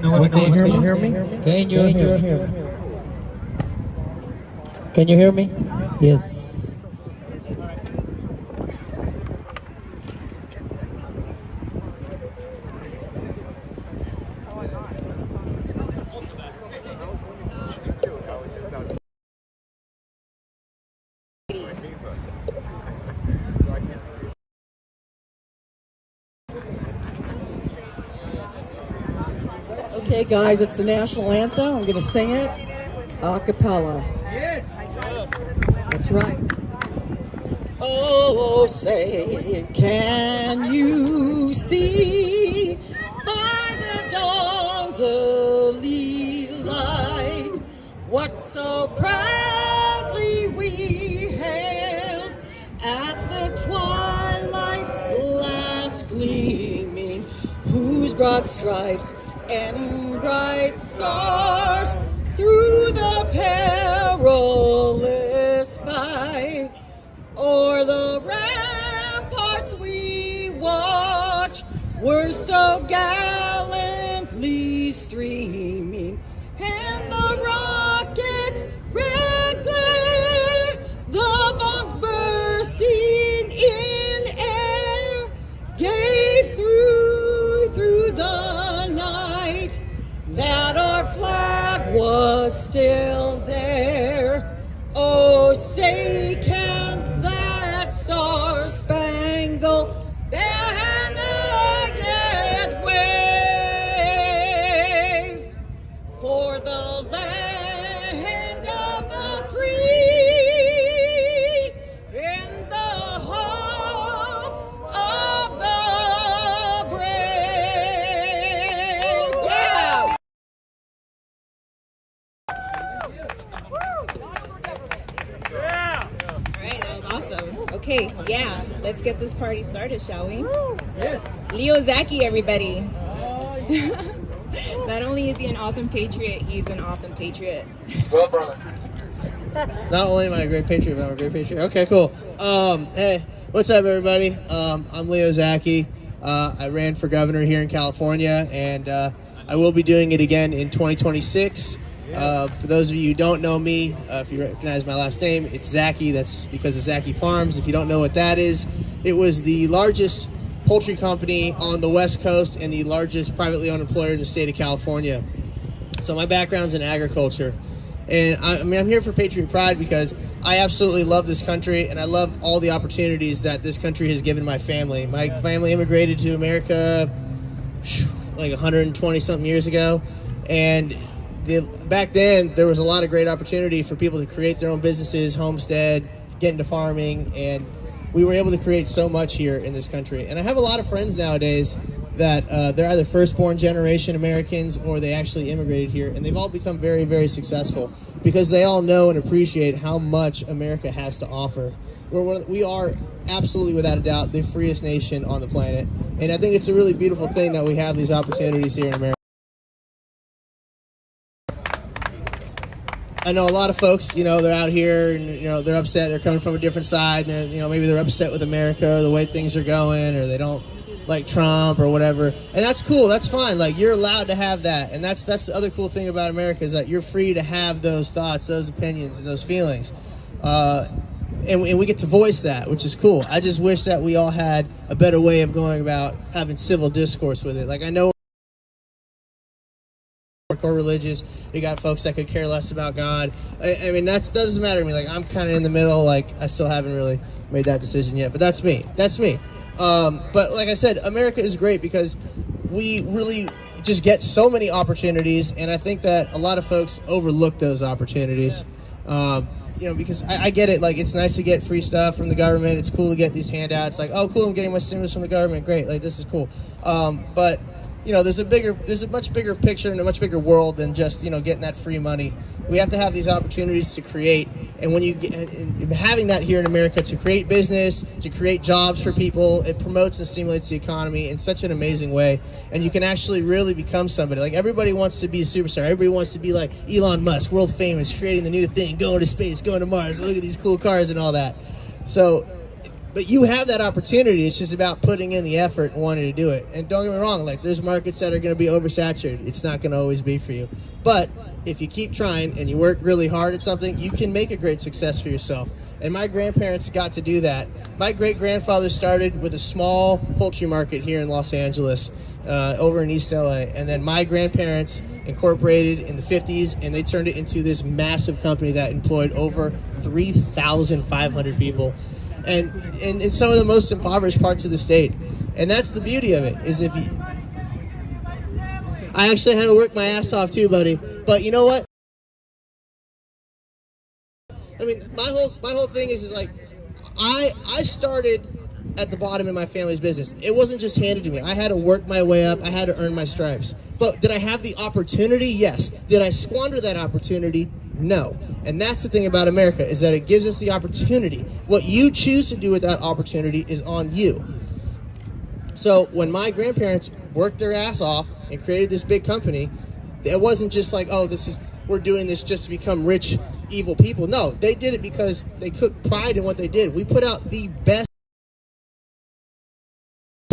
Can you hear me? Can you hear me? Can you hear me? Yes. Okay, guys, it's the national anthem. I'm going to sing it a cappella. Yes. That's right. Oh, say, can you see by the dawn's early light what so proudly we hailed at the twilight's last gleaming, whose broad stripes and bright stars through the perilous fight o'er the ramparts we watch were so gallantly streaming, and the rockets' red glare, the bombs bursting in air, gave through the night that our flag was still there. Oh, say can that star-spangled banner yet wave for the land of the free in the home of the brave. Yeah! Alright, that was awesome. Okay, yeah, let's get this party started, shall we? Yes. Leo Zaki, everybody. Not only is he an awesome patriot, he's an awesome patriot. Well, brother. Not only am I a great patriot, but I'm a great patriot. Okay, cool. Hey, what's up, everybody? I'm Leo Zaki. I ran for governor here in California, and I will be doing it again in 2026. For those of you who don't know me, if you recognize my last name, it's Zaki. That's because of Zaki Farms. If you don't know what that is, it was the largest poultry company on the West Coast and the largest privately owned employer in the state of California. So my background's in agriculture. And I'm here for Patriot Pride because I absolutely love this country, and I love all the opportunities that this country has given my family. My family immigrated to America like 120-something years ago, and back then there was a lot of great opportunity for people to create their own businesses, homestead, get into farming, and we were able to create so much here in this country. And I have a lot of friends nowadays that they're either first-born generation Americans or they actually immigrated here, and they've all become very, very successful because they all know and appreciate how much America has to offer. We are absolutely, without a doubt, the freest nation on the planet, and I think it's a really beautiful thing that we have these opportunities here in America. I know a lot of folks, they're out here and, they're upset. They're coming from a different side. And, maybe they're upset with America or the way things are going, or they don't like Trump or whatever. And that's cool. That's fine. Like, you're allowed to have that. And that's the other cool thing about America is that you're free to have those thoughts, those opinions, and those feelings. And we get to voice that, which is cool. I just wish that we all had a better way of going about having civil discourse with it. Like, I know or religious, you got folks that could care less about God. I mean, that doesn't matter to me. Like, I'm kind of in the middle. Like, I still haven't really made that decision yet, but that's me. But like I said, America is great because we really just get so many opportunities, and I think that a lot of folks overlook those opportunities. Because I get it. Like, it's nice to get free stuff from the government. It's cool to get these handouts. Like, oh, cool, I'm getting my stimulus from the government. Great. Like, this is cool. But there's a much bigger picture and a much bigger world than just, getting that free money. We have to have these opportunities to create, and when you get having that here in America to create business, to create jobs for people, it promotes and stimulates the economy in such an amazing way, and you can actually really become somebody. Like, everybody wants to be a superstar. Everybody wants to be like Elon Musk, world famous, creating the new thing, going to space, going to Mars, look at these cool cars and all that. So But you have that opportunity. It's just about putting in the effort and wanting to do it. And don't get me wrong, like there's markets that are going to be oversaturated. It's not going to always be for you. But if you keep trying and you work really hard at something, you can make a great success for yourself. And my grandparents got to do that. My great-grandfather started with a small poultry market here in Los Angeles, over in East LA. And then my grandparents incorporated in the 50s, and they turned it into this massive company that employed over 3,500 people. And in some of the most impoverished parts of the state. And that's the beauty of it, is if you... I actually had to work my ass off too, buddy. But you know what? I mean, my whole thing is like, I started at the bottom in my family's business. It wasn't just handed to me. I had to work my way up. I had to earn my stripes. But did I have the opportunity? Yes. Did I squander that opportunity? No. And that's the thing about America, is that it gives us the opportunity. What you choose to do with that opportunity is on you. So when my grandparents worked their ass off and created this big company, it wasn't just like, oh, we're doing this just to become rich, evil people. No, they did it because they took pride in what they did. We put out the best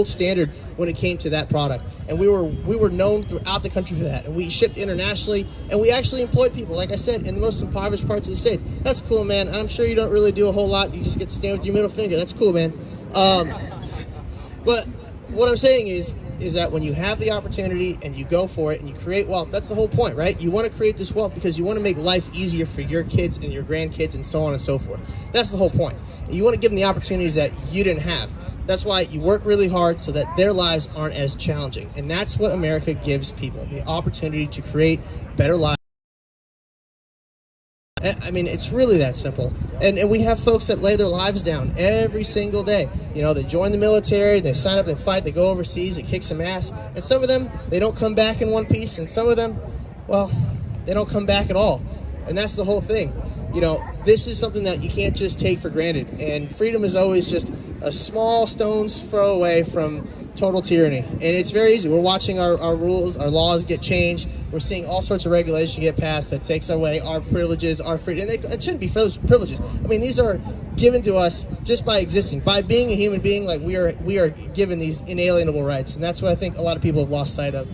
standard when it came to that product, and we were known throughout the country for that, and we shipped internationally, and we actually employed people, like I said, in the most impoverished parts of the states. That's cool, man. And I'm sure you don't really do a whole lot. You just get to stand with your middle finger. That's cool, man. But what I'm saying is that when you have the opportunity and you go for it and you create wealth, that's the whole point, right? You want to create this wealth because you want to make life easier for your kids and your grandkids and so on and so forth. That's the whole point. You want to give them the opportunities that you didn't have. That's why you work really hard so that their lives aren't as challenging. And that's what America gives people, the opportunity to create better lives. I mean, it's really that simple. And we have folks that lay their lives down every single day. You know, they join the military, they sign up, they fight, they go overseas, they kick some ass. And some of them, they don't come back in one piece. And some of them, well, they don't come back at all. And that's the whole thing. You know, this is something that you can't just take for granted. And freedom is always just a small stone's throw away from total tyranny. And it's very easy. We're watching our rules, our laws get changed. We're seeing all sorts of regulation get passed that takes away our privileges, our freedom. And it shouldn't be privileges. I mean, these are given to us just by existing. By being a human being, like we are given these inalienable rights. And that's what I think a lot of people have lost sight of.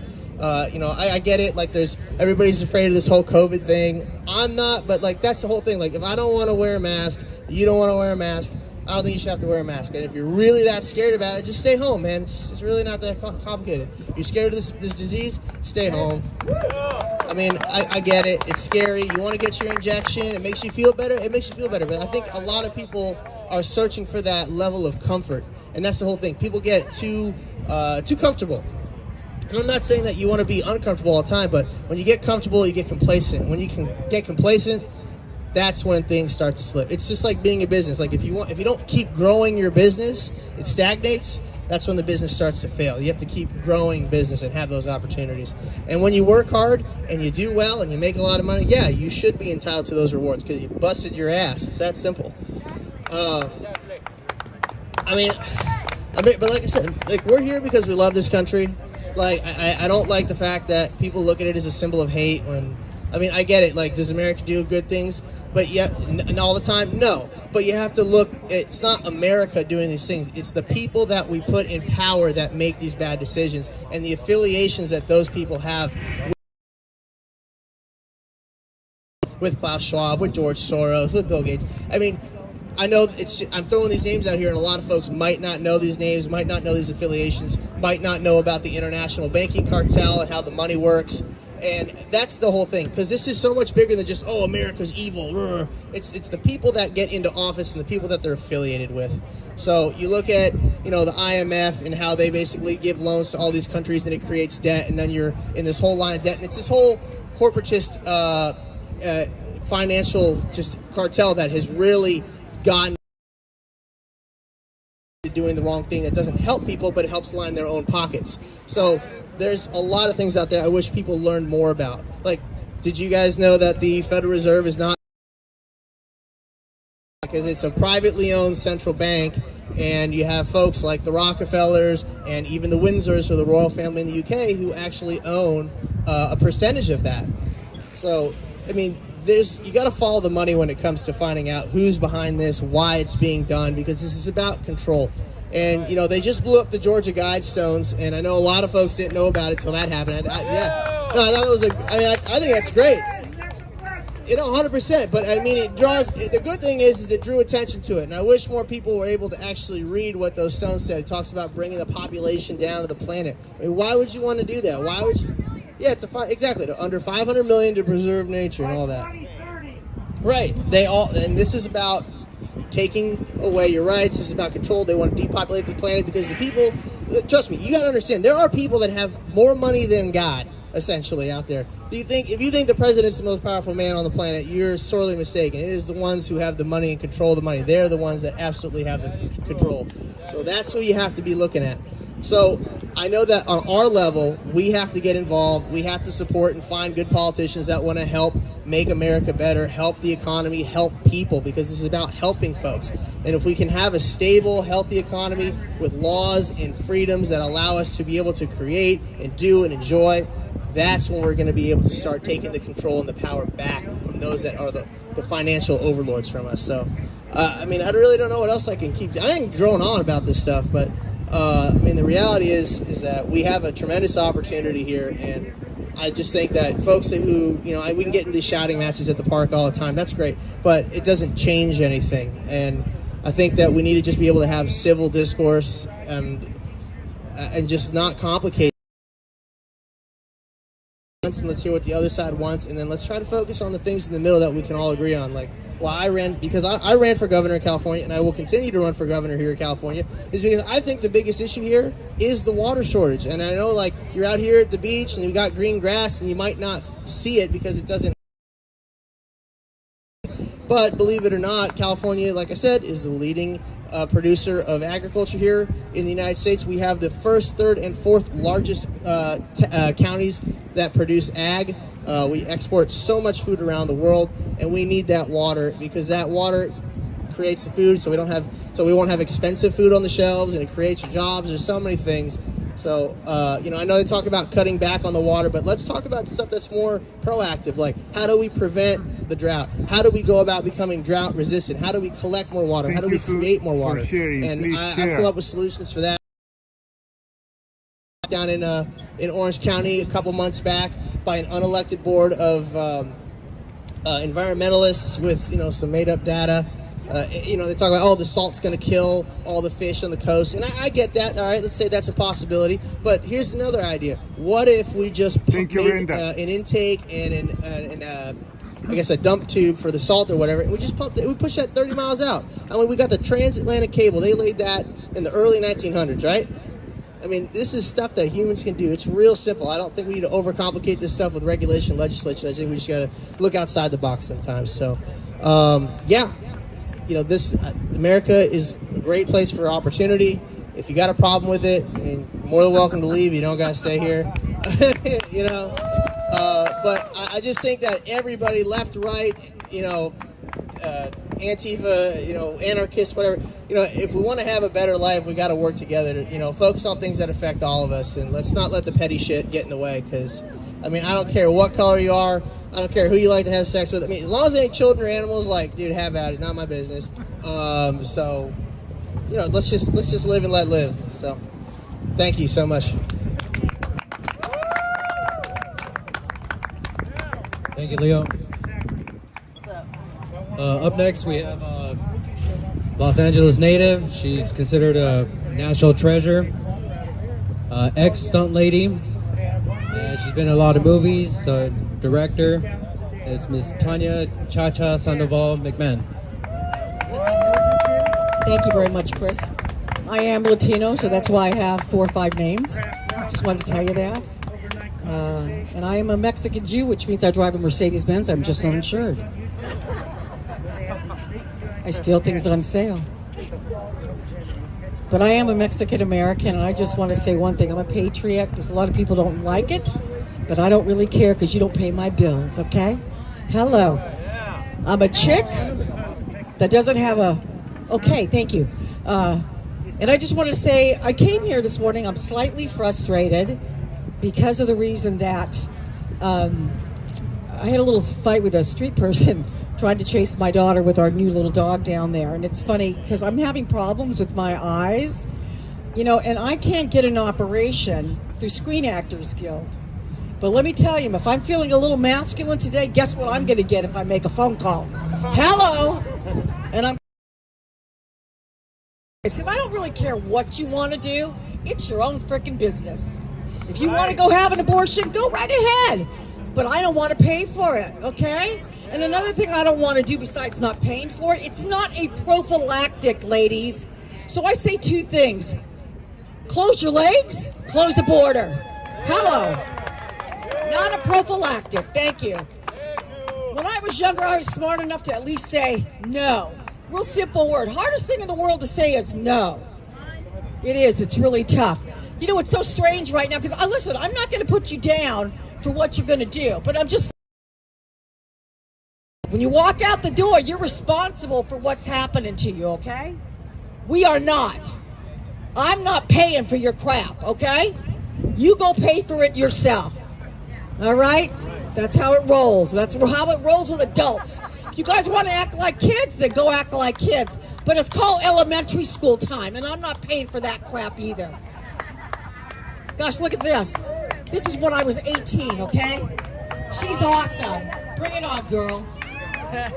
You know, I get it. Like, everybody's afraid of this whole COVID thing. I'm not, but like that's the whole thing. Like, if I don't want to wear a mask, you don't want to wear a mask, I don't think you should have to wear a mask. And if you're really that scared about it, just stay home, man. It's really not that complicated. You're scared of this disease, stay home. I mean, I get it. It's scary. You want to get your injection. It makes you feel better. It makes you feel better. But I think a lot of people are searching for that level of comfort, and that's the whole thing. People get too comfortable. And I'm not saying that you want to be uncomfortable all the time, but when you get comfortable, you get complacent. When you can get complacent, that's when things start to slip. It's just like being a business. Like if you don't keep growing your business, it stagnates. That's when the business starts to fail. You have to keep growing business and have those opportunities. And when you work hard and you do well and you make a lot of money, yeah, you should be entitled to those rewards because you busted your ass. It's that simple. I mean, but like I said, like we're here because we love this country. Like, I don't like the fact that people look at it as a symbol of hate when, I mean, I get it. Like, does America do good things? But yet, and all the time? No. But you have to look, it's not America doing these things. It's the people that we put in power that make these bad decisions and the affiliations that those people have with Klaus Schwab, with George Soros, with Bill Gates. I mean, I know I'm throwing these names out here, and a lot of folks might not know these names, might not know these affiliations, might not know about the international banking cartel and how the money works. And that's the whole thing, because this is so much bigger than just, oh, America's evil. It's the people that get into office and the people that they're affiliated with. So you look at, you know, the IMF and how they basically give loans to all these countries and it creates debt, and then you're in this whole line of debt. And it's this whole corporatist financial just cartel that has really gotten doing the wrong thing that doesn't help people, but it helps line their own pockets. So there's a lot of things out there I wish people learned more about. Like, did you guys know that the Federal Reserve is not, because it's a privately owned central bank, and you have folks like the Rockefellers and even the Windsors or the royal family in the UK who actually own a percentage of that. So, I mean, you got to follow the money when it comes to finding out who's behind this, why it's being done, because this is about control. And, you know, they just blew up the Georgia Guidestones, and I know a lot of folks didn't know about it until that happened. I thought it was I think that's great. You know, 100%. But, I mean, the good thing is it drew attention to it. And I wish more people were able to actually read what those stones said. It talks about bringing the population down to the planet. I mean, why would you want to do that? Why would you? Yeah, exactly. Under 500 million to preserve nature and all that. Right. And this is about taking away your rights. This is about control. They want to depopulate the planet because the people, trust me, you got to understand, there are people that have more money than God, essentially, out there. If you think the president's the most powerful man on the planet, you're sorely mistaken. It is the ones who have the money and control the money. They're the ones that absolutely have the control. So that's who you have to be looking at. So I know that on our level, we have to get involved. We have to support and find good politicians that want to help make America better, help the economy, help people, because this is about helping folks. And if we can have a stable, healthy economy with laws and freedoms that allow us to be able to create and do and enjoy, that's when we're going to be able to start taking the control and the power back from those that are the financial overlords from us. So, I mean, I really don't know what else I can keep. I ain't drone on about this stuff, but I mean, the reality is that we have a tremendous opportunity here, and I just think that folks who, you know, we can get in these shouting matches at the park all the time. That's great, but it doesn't change anything. And I think that we need to just be able to have civil discourse and just not complicate. And let's hear what the other side wants, and then let's try to focus on the things in the middle that we can all agree on. Like, well, I ran for governor in California, and I will continue to run for governor here in California, is because I think the biggest issue here is the water shortage. And I know, like, you're out here at the beach and you got green grass, and you might not see it because it doesn't. But believe it or not, California, like I said, is the leading producer of agriculture here in the United States. We have the first, third, and fourth largest counties that produce ag. We export so much food around the world, and we need that water because that water creates the food. So we won't have expensive food on the shelves, and it creates jobs. There's so many things. So, you know, I know they talk about cutting back on the water, but let's talk about stuff that's more proactive. Like, how do we prevent the drought? How do we go about becoming drought resistant? How do we collect more water? How do we create more water? And I've come up with solutions for that. Down in Orange County a couple months back by an unelected board of environmentalists with, you know, some made-up data. You know, they talk about, oh, the salt's going to kill all the fish on the coast. And I get that. All right, let's say that's a possibility. But here's another idea. What if we just make an intake and I guess a dump tube for the salt or whatever, and we just pumped it. We pushed that 30 miles out. I mean, we got the transatlantic cable. They laid that in the early 1900s, right? I mean, this is stuff that humans can do. It's real simple. I don't think we need to overcomplicate this stuff with regulation, legislation. I think we just got to look outside the box sometimes. So, yeah. You know, America is a great place for opportunity. If you got a problem with it, I mean, you're more than welcome to leave. You don't got to stay here. You know, but I just think that everybody, left, right, you know, Antifa, you know, anarchists, whatever, you know, if we want to have a better life, we got to work together to, you know, focus on things that affect all of us, and let's not let the petty shit get in the way. Because, I mean, I don't care what color you are. I don't care who you like to have sex with. I mean, as long as they ain't children or animals, like, dude, have at it. Not my business. So, you know, let's just live and let live. So, thank you so much. Thank you, Leo. Up next, we have Los Angeles native. She's considered a national treasure. Ex-stunt lady. And she's been in a lot of movies. Director is Miss Tanya Cha-Cha Sandoval McMahon. Thank you very much, Chris. I am Latino, so that's why I have 4 or 5 names. Just wanted to tell you that. And I am a Mexican Jew, which means I drive a Mercedes-Benz. I'm just uninsured. I steal things on sale. But I am a Mexican-American, and I just want to say one thing. I'm a patriot, because a lot of people don't like it, but I don't really care because you don't pay my bills, okay? Hello. I'm a chick that doesn't have a... Okay, thank you. And I just wanted to say, I came here this morning, I'm slightly frustrated because of the reason that I had a little fight with a street person trying to chase my daughter with our new little dog down there. And it's funny because I'm having problems with my eyes, you know, and I can't get an operation through Screen Actors Guild. But let me tell you, if I'm feeling a little masculine today, guess what I'm going to get if I make a phone call? Hello! And I'm... Because I don't really care what you want to do. It's your own freaking business. If you want to go have an abortion, go right ahead. But I don't want to pay for it, okay? And another thing I don't want to do besides not paying for it, it's not a prophylactic, ladies. So I say two things. Close your legs, close the border. Hello. Not a prophylactic. Thank you. When I was younger, I was smart enough to at least say no. Real simple word. Hardest thing in the world to say is no. It is. It's really tough. You know, it's so strange right now because, listen, I'm not going to put you down for what you're going to do, but I'm just... When you walk out the door, you're responsible for what's happening to you, okay? We are not. I'm not paying for your crap, okay? You go pay for it yourself. All right? That's how it rolls. That's how it rolls with adults. If you guys want to act like kids, then go act like kids. But it's called elementary school time, and I'm not paying for that crap either. Gosh, look at this. This is when I was 18, okay? She's awesome. Bring it on, girl.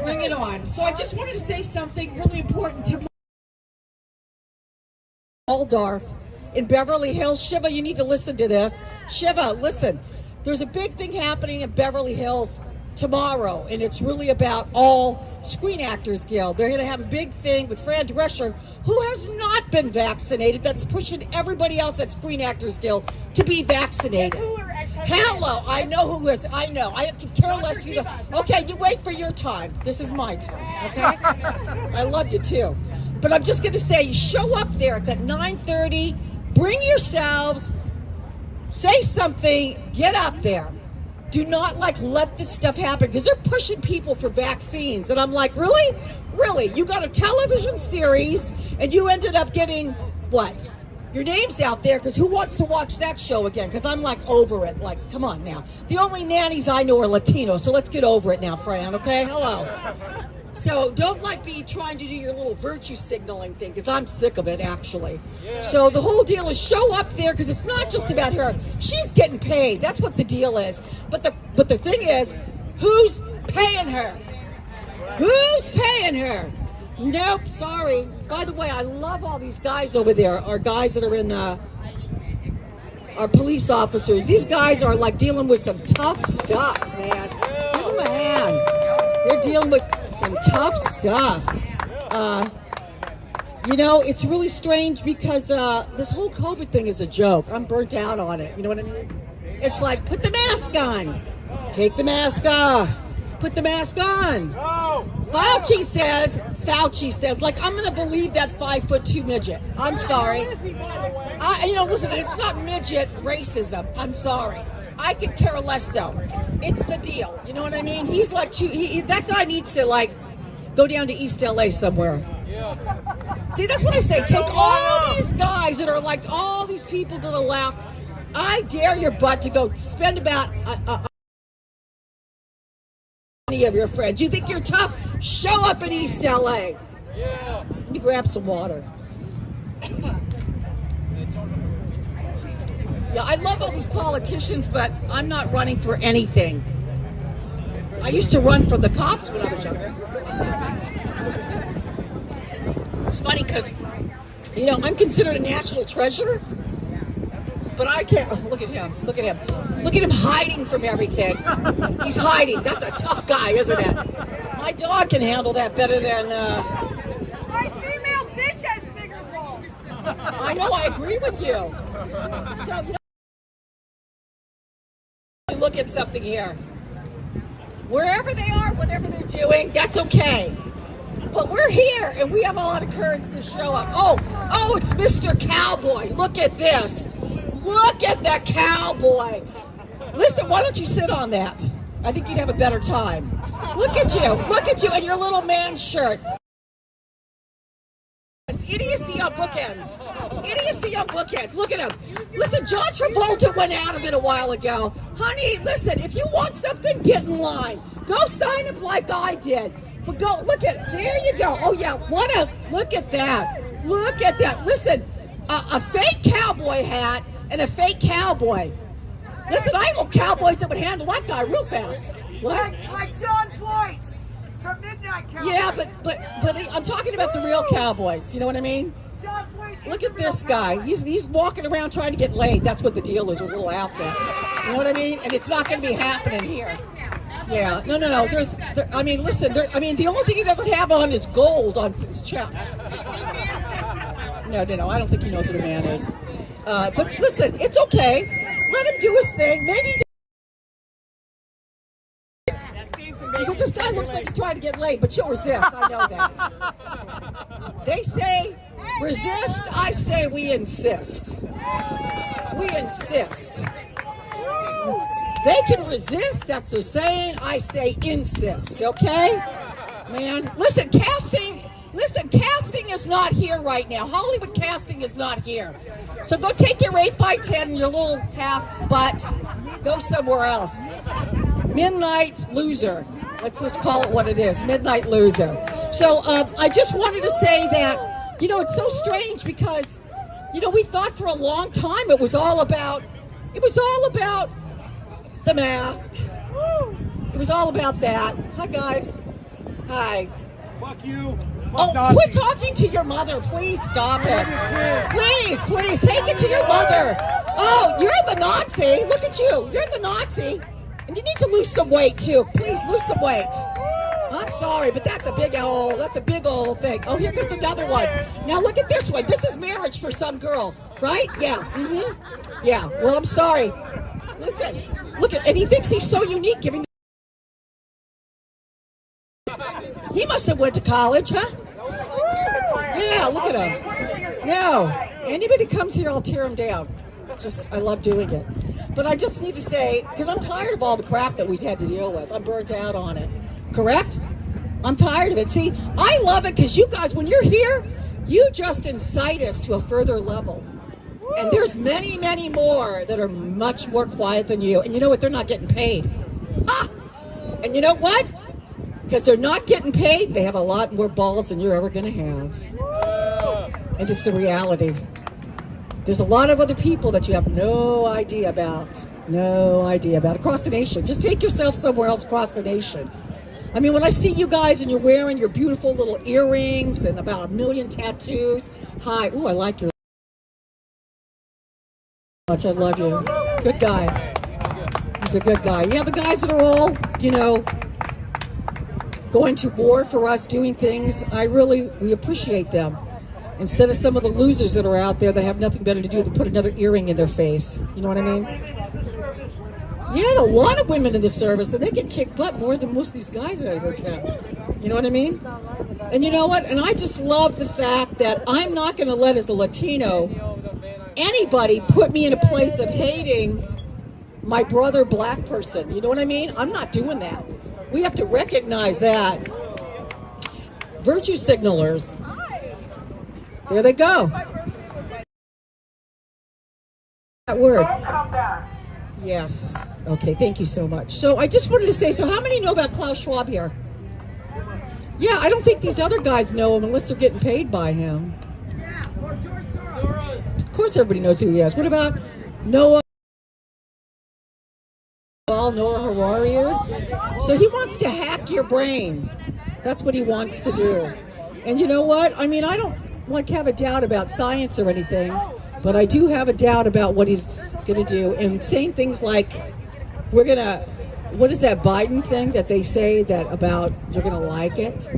Bring it on. So I just wanted to say something really important to Waldorf in Beverly Hills. Shiva, you need to listen to this. Shiva, listen. There's a big thing happening in Beverly Hills tomorrow, and it's really about all Screen Actors Guild. They're going to have a big thing with Fran Drescher, who has not been vaccinated. That's pushing everybody else at Screen Actors Guild to be vaccinated. Hello, I know who is. I know. I can care less who the... Okay, you wait for your time. This is my time, okay? I love you, too. But I'm just going to say, show up there. It's at 9:30. Bring yourselves. Say something. Get up there. Do not, let this stuff happen, because they're pushing people for vaccines. And I'm like, really? Really? You got a television series, and you ended up getting, what? Your name's out there, because who wants to watch that show again? Because I'm, over it. Come on now. The only nannies I know are Latino, so let's get over it now, Fran, okay? Hello. So don't be trying to do your little virtue signaling thing, because I'm sick of it, actually. Yeah. So the whole deal is show up there, because it's not just about her. She's getting paid. That's what the deal is. But the thing is, who's paying her? Who's paying her? Nope, sorry. By the way, I love all these guys over there, our guys that are in, our police officers. These guys are, dealing with some tough stuff, man. Give them a hand. They're dealing with some tough stuff. It's really strange because this whole COVID thing is a joke. I'm burnt out on it. You know what I mean? It's put the mask on. Take the mask off. Put the mask on. Fauci says, I'm going to believe that 5'2" midget. I'm sorry. Listen, it's not midget racism. I'm sorry. I could care less, though. It's the deal. You know what I mean? He's that guy needs to, go down to East LA somewhere. See, that's what I say. Take all these guys that are all these people to the left. I dare your butt to go spend about any of your friends. You think you're tough? Show up in East LA. Let me grab some water. Yeah, I love all these politicians, but I'm not running for anything. I used to run for the cops when I was younger. It's funny because, I'm considered a national treasure, but I can't. Look at him. Look at him. Look at him hiding from everything. He's hiding. That's a tough guy, isn't it? My dog can handle that better than... My female bitch has bigger balls. I know, I agree with you. So, look at something here. Wherever they are, whatever they're doing, that's okay. But we're here, and we have a lot of courage to show up. Oh, it's Mr. Cowboy. Look at this. Look at that cowboy. Listen, why don't you sit on that? I think you'd have a better time. Look at you in your little man shirt. bookends. Idiocy on bookends. Idiocy on bookends. Look at him. Listen, John Travolta went out of it a while ago. Honey, listen, if you want something, get in line. Go sign up like I did. But go, look at, there you go. Oh yeah, look at that. Look at that. Listen, a fake cowboy hat and a fake cowboy. Listen, I know cowboys that would handle that guy real fast. What? Like John Floyd from Midnight Cowboy. Yeah, but I'm talking about the real cowboys. You know what I mean? John Floyd. Look at this guy. He's walking around trying to get laid. That's what the deal is with a little outfit. You know what I mean? And it's not going to be happening here. Yeah. No. Listen. The only thing he doesn't have on is gold on his chest. No. I don't think he knows what a man is. But listen, it's okay. Let him do his thing. Maybe. Because this guy looks like he's trying to get laid, but you'll resist. I know that. They say resist. I say we insist. We insist. They can resist. That's their saying. I say insist. Okay, man. Listen, casting is not here right now. Hollywood casting is not here. So go take your 8x10 and your little half butt. Go somewhere else. Midnight loser. Let's just call it what it is. Midnight loser. So I just wanted to say that, it's so strange because, we thought for a long time it was all about the mask. It was all about that. Hi, guys. Hi. Fuck you. Oh, quit talking to your mother. Please stop it. Please, take it to your mother. Oh, you're the Nazi. Look at you. You're the Nazi. And you need to lose some weight, too. Please, lose some weight. I'm sorry, but that's a big old thing. Oh, here comes another one. Now look at this one. This is marriage for some girl, right? Yeah. Mm-hmm. Yeah. Well, I'm sorry. Listen, look at, and he thinks he's so unique giving. He must have went to college, huh? Yeah, look at him. No, anybody comes here, I'll tear him down. I love doing it. But I just need to say, because I'm tired of all the crap that we've had to deal with. I'm burnt out on it. Correct? I'm tired of it. See, I love it because you guys, when you're here, you just incite us to a further level. And there's many, many more that are much more quiet than you. And you know what? They're not getting paid. Ha! And you know what? Because they're not getting paid, they have a lot more balls than you're ever going to have. And it's the reality. There's a lot of other people that you have no idea about. Across the nation. Just take yourself somewhere else across the nation. I mean, when I see you guys and you're wearing your beautiful little earrings and about 1 million tattoos. Hi. Ooh, I like your... much. I love you. Good guy. He's a good guy. Yeah, the guys that are all, going to war for us, doing things, we appreciate them. Instead of some of the losers that are out there that have nothing better to do than put another earring in their face. You know what I mean? Yeah, a lot of women in the service, and they can kick butt more than most of these guys I ever can. You know what I mean? And you know what? And I just love the fact that I'm not going to let, as a Latino, anybody put me in a place of hating my brother black person. You know what I mean? I'm not doing that. We have to recognize that. Virtue signalers. There they go. That word. Yes. Okay, thank you so much. So I just wanted to say, so how many know about Klaus Schwab here? Yeah, I don't think these other guys know him unless they're getting paid by him. Of course everybody knows who he is. What about Noah? Noah Harari is? So he wants to hack your brain. That's what he wants to do. And you know what? I mean, I don't have a doubt about science or anything, but I do have a doubt about what he's going to do. And saying things like, what is that Biden thing that they say that about you're going to like it?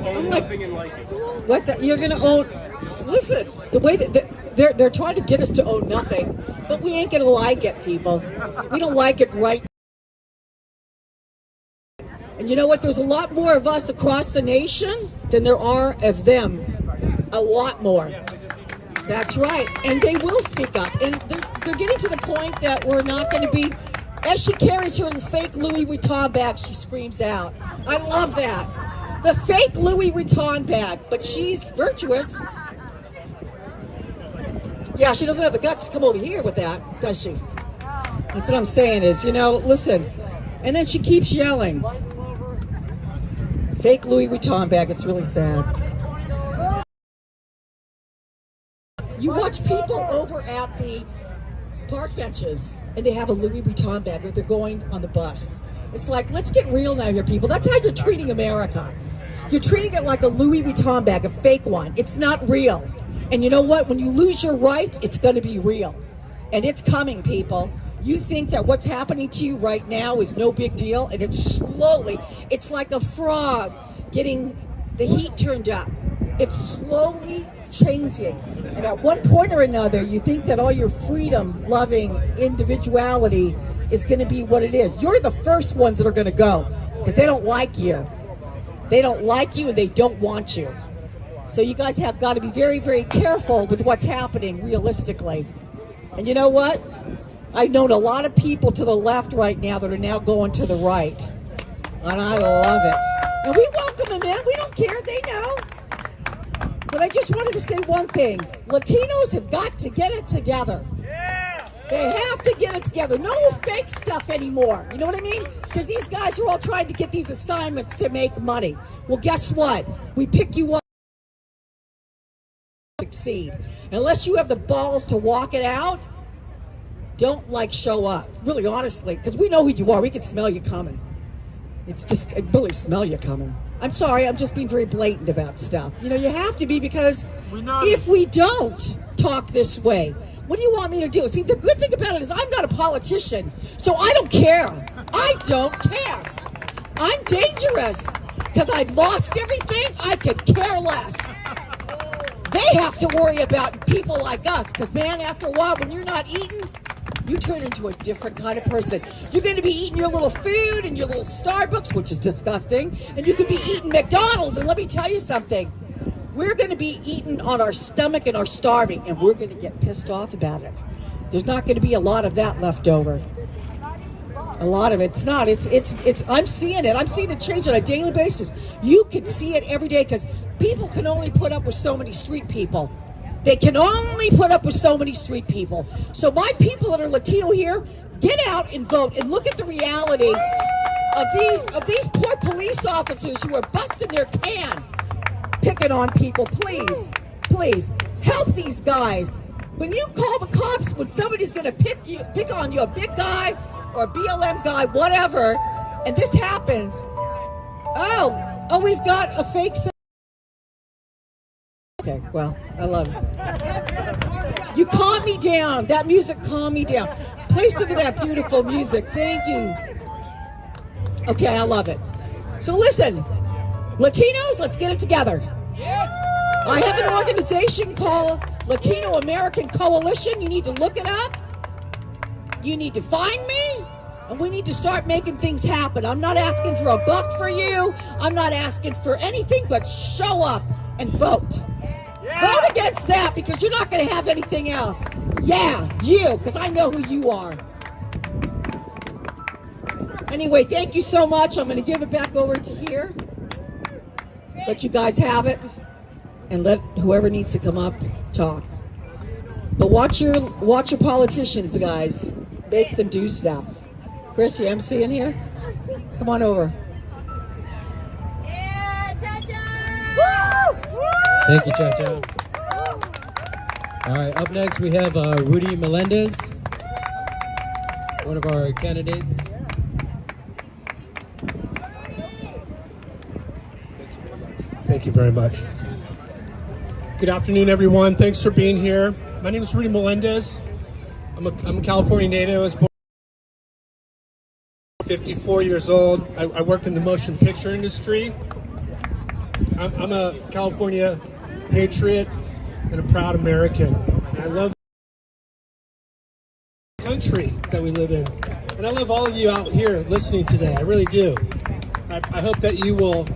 I'm like, what's that? You're going to own... Listen, the way that they're trying to get us to own nothing, but we ain't going to like it, people. We don't like it right. And you know what? There's a lot more of us across the nation than there are of them. A lot more. That's right. And they will speak up. And they're getting to the point that we're not going to be... As she carries her fake Louis Vuitton bag, she screams out. I love that. the fake Louis Vuitton bag, but she's virtuous. Yeah, she doesn't have the guts to come over here with that, does she? That's what I'm saying is, listen. And then she keeps yelling. Fake Louis Vuitton bag, it's really sad. You watch people over at the park benches and they have a Louis Vuitton bag or they're going on the bus. It's like, let's get real now here, people. That's how you're treating America. You're treating it like a Louis Vuitton bag, a fake one. It's not real. And you know what? When you lose your rights, it's going to be real. And it's coming, people. You think that what's happening to you right now is no big deal, and it's like a frog getting the heat turned up. It's slowly changing. And at one point or another, you think that all your freedom-loving individuality is going to be what it is. You're the first ones that are going to go because they don't like you. They don't like you and they don't want you. So you guys have got to be very, very careful with what's happening realistically. And you know what? I've known a lot of people to the left right now that are now going to the right. And I love it. And we welcome them in. We don't care. They know. But I just wanted to say one thing. Latinos have got to get it together. They have to get it together. No fake stuff anymore. You know what I mean? Because these guys are all trying to get these assignments to make money. Well, guess what? We pick you up to succeed. Unless you have the balls to walk it out, don't show up. Really, honestly, because we know who you are. We can smell you coming. It's just, I really smell you coming. I'm sorry, I'm just being very blatant about stuff. You have to be, because if we don't talk this way, what do you want me to do? See, the good thing about it is I'm not a politician, so I don't care. I don't care. I'm dangerous because I've lost everything. I could care less. They have to worry about people like us because, man, after a while, when you're not eating, you turn into a different kind of person. You're going to be eating your little food and your little Starbucks, which is disgusting, and you could be eating McDonald's. And let me tell you something. We're going to be eating on our stomach and are starving, and we're going to get pissed off about it. There's not going to be a lot of that left over. A lot of it's not. It's. I'm seeing it. I'm seeing it change on a daily basis. You can see it every day because people can only put up with so many street people. They can only put up with so many street people. So my people that are Latino here, get out and vote and look at the reality of these poor police officers who are busting their can, picking on people. Please help these guys. When you call the cops, when somebody's going to pick on you, a big guy or a BLM guy, whatever, and this happens. Oh, we've got a fake. Okay, well, I love it. You calm me down. That music calmed me down. Play some of that beautiful music. Thank you. Okay, I love it. So listen, Latinos, let's get it together. I have an organization called Latino American Coalition. You need to look it up. You need to find me, and we need to start making things happen. I'm not asking for a buck for you. I'm not asking for anything but show up and vote. Vote against that because you're not going to have anything else. Yeah, you, because I know who you are. Anyway, thank you so much. I'm going to give it back over to here. Let you guys have it. And let whoever needs to come up talk. But watch your politicians, guys. Make them do stuff. Chris, you MCing here? Come on over. Yeah, Cha-Cha! Woo! Thank you, Cha-Cha. All right, up next we have Rudy Melendez, one of our candidates. Thank you very much. Good afternoon, everyone. Thanks for being here. My name is Rudy Melendez. I'm a California native. I was born 54 years old. I work in the motion picture industry. I'm a California patriot and a proud American. And I love the country that we live in. And I love all of you out here listening today. I really do. I hope that you will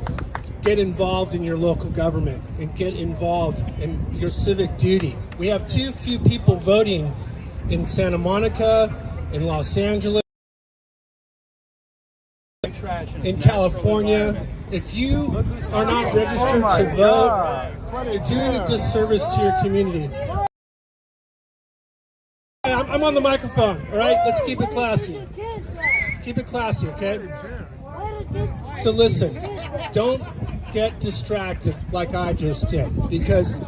get involved in your local government and get involved in your civic duty. We have too few people voting in Santa Monica, in Los Angeles, in California, If you are not registered to vote, you're doing a disservice to your community. I'm on the microphone, all right? Let's keep it classy. Keep it classy, okay? So listen, don't get distracted like I just did, because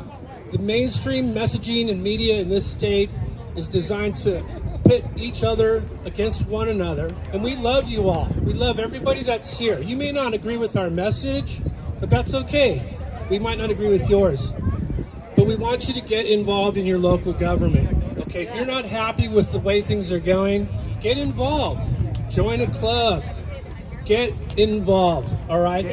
the mainstream messaging and media in this state is designed to pit each other against one another. And we love you all. We love everybody that's here. You may not agree with our message, but that's okay. We might not agree with yours. But we want you to get involved in your local government. Okay, if you're not happy with the way things are going, get involved. Join a club. Get involved, all right?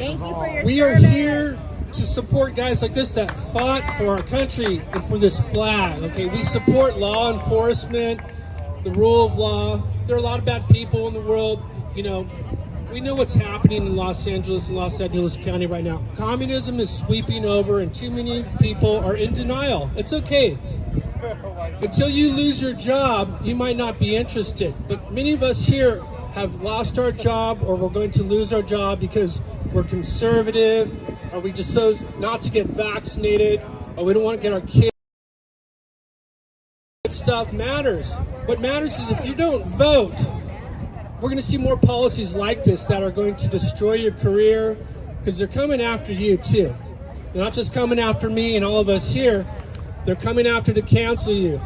We are here to support guys like this that fought for our country and for this flag, okay? We support law enforcement, the rule of law. There are a lot of bad people in the world. You know, we know what's happening in Los Angeles and Los Angeles County right now. Communism is sweeping over and too many people are in denial. It's okay. Until you lose your job, you might not be interested. But many of us here have lost our job, or we're going to lose our job because we're conservative, or we just chose not to get vaccinated, or we don't want to get our kids. Stuff matters. What matters is if you don't vote, we're going to see more policies like this that are going to destroy your career, because they're coming after you too. They're not just coming after me and all of us here. They're coming after to cancel you.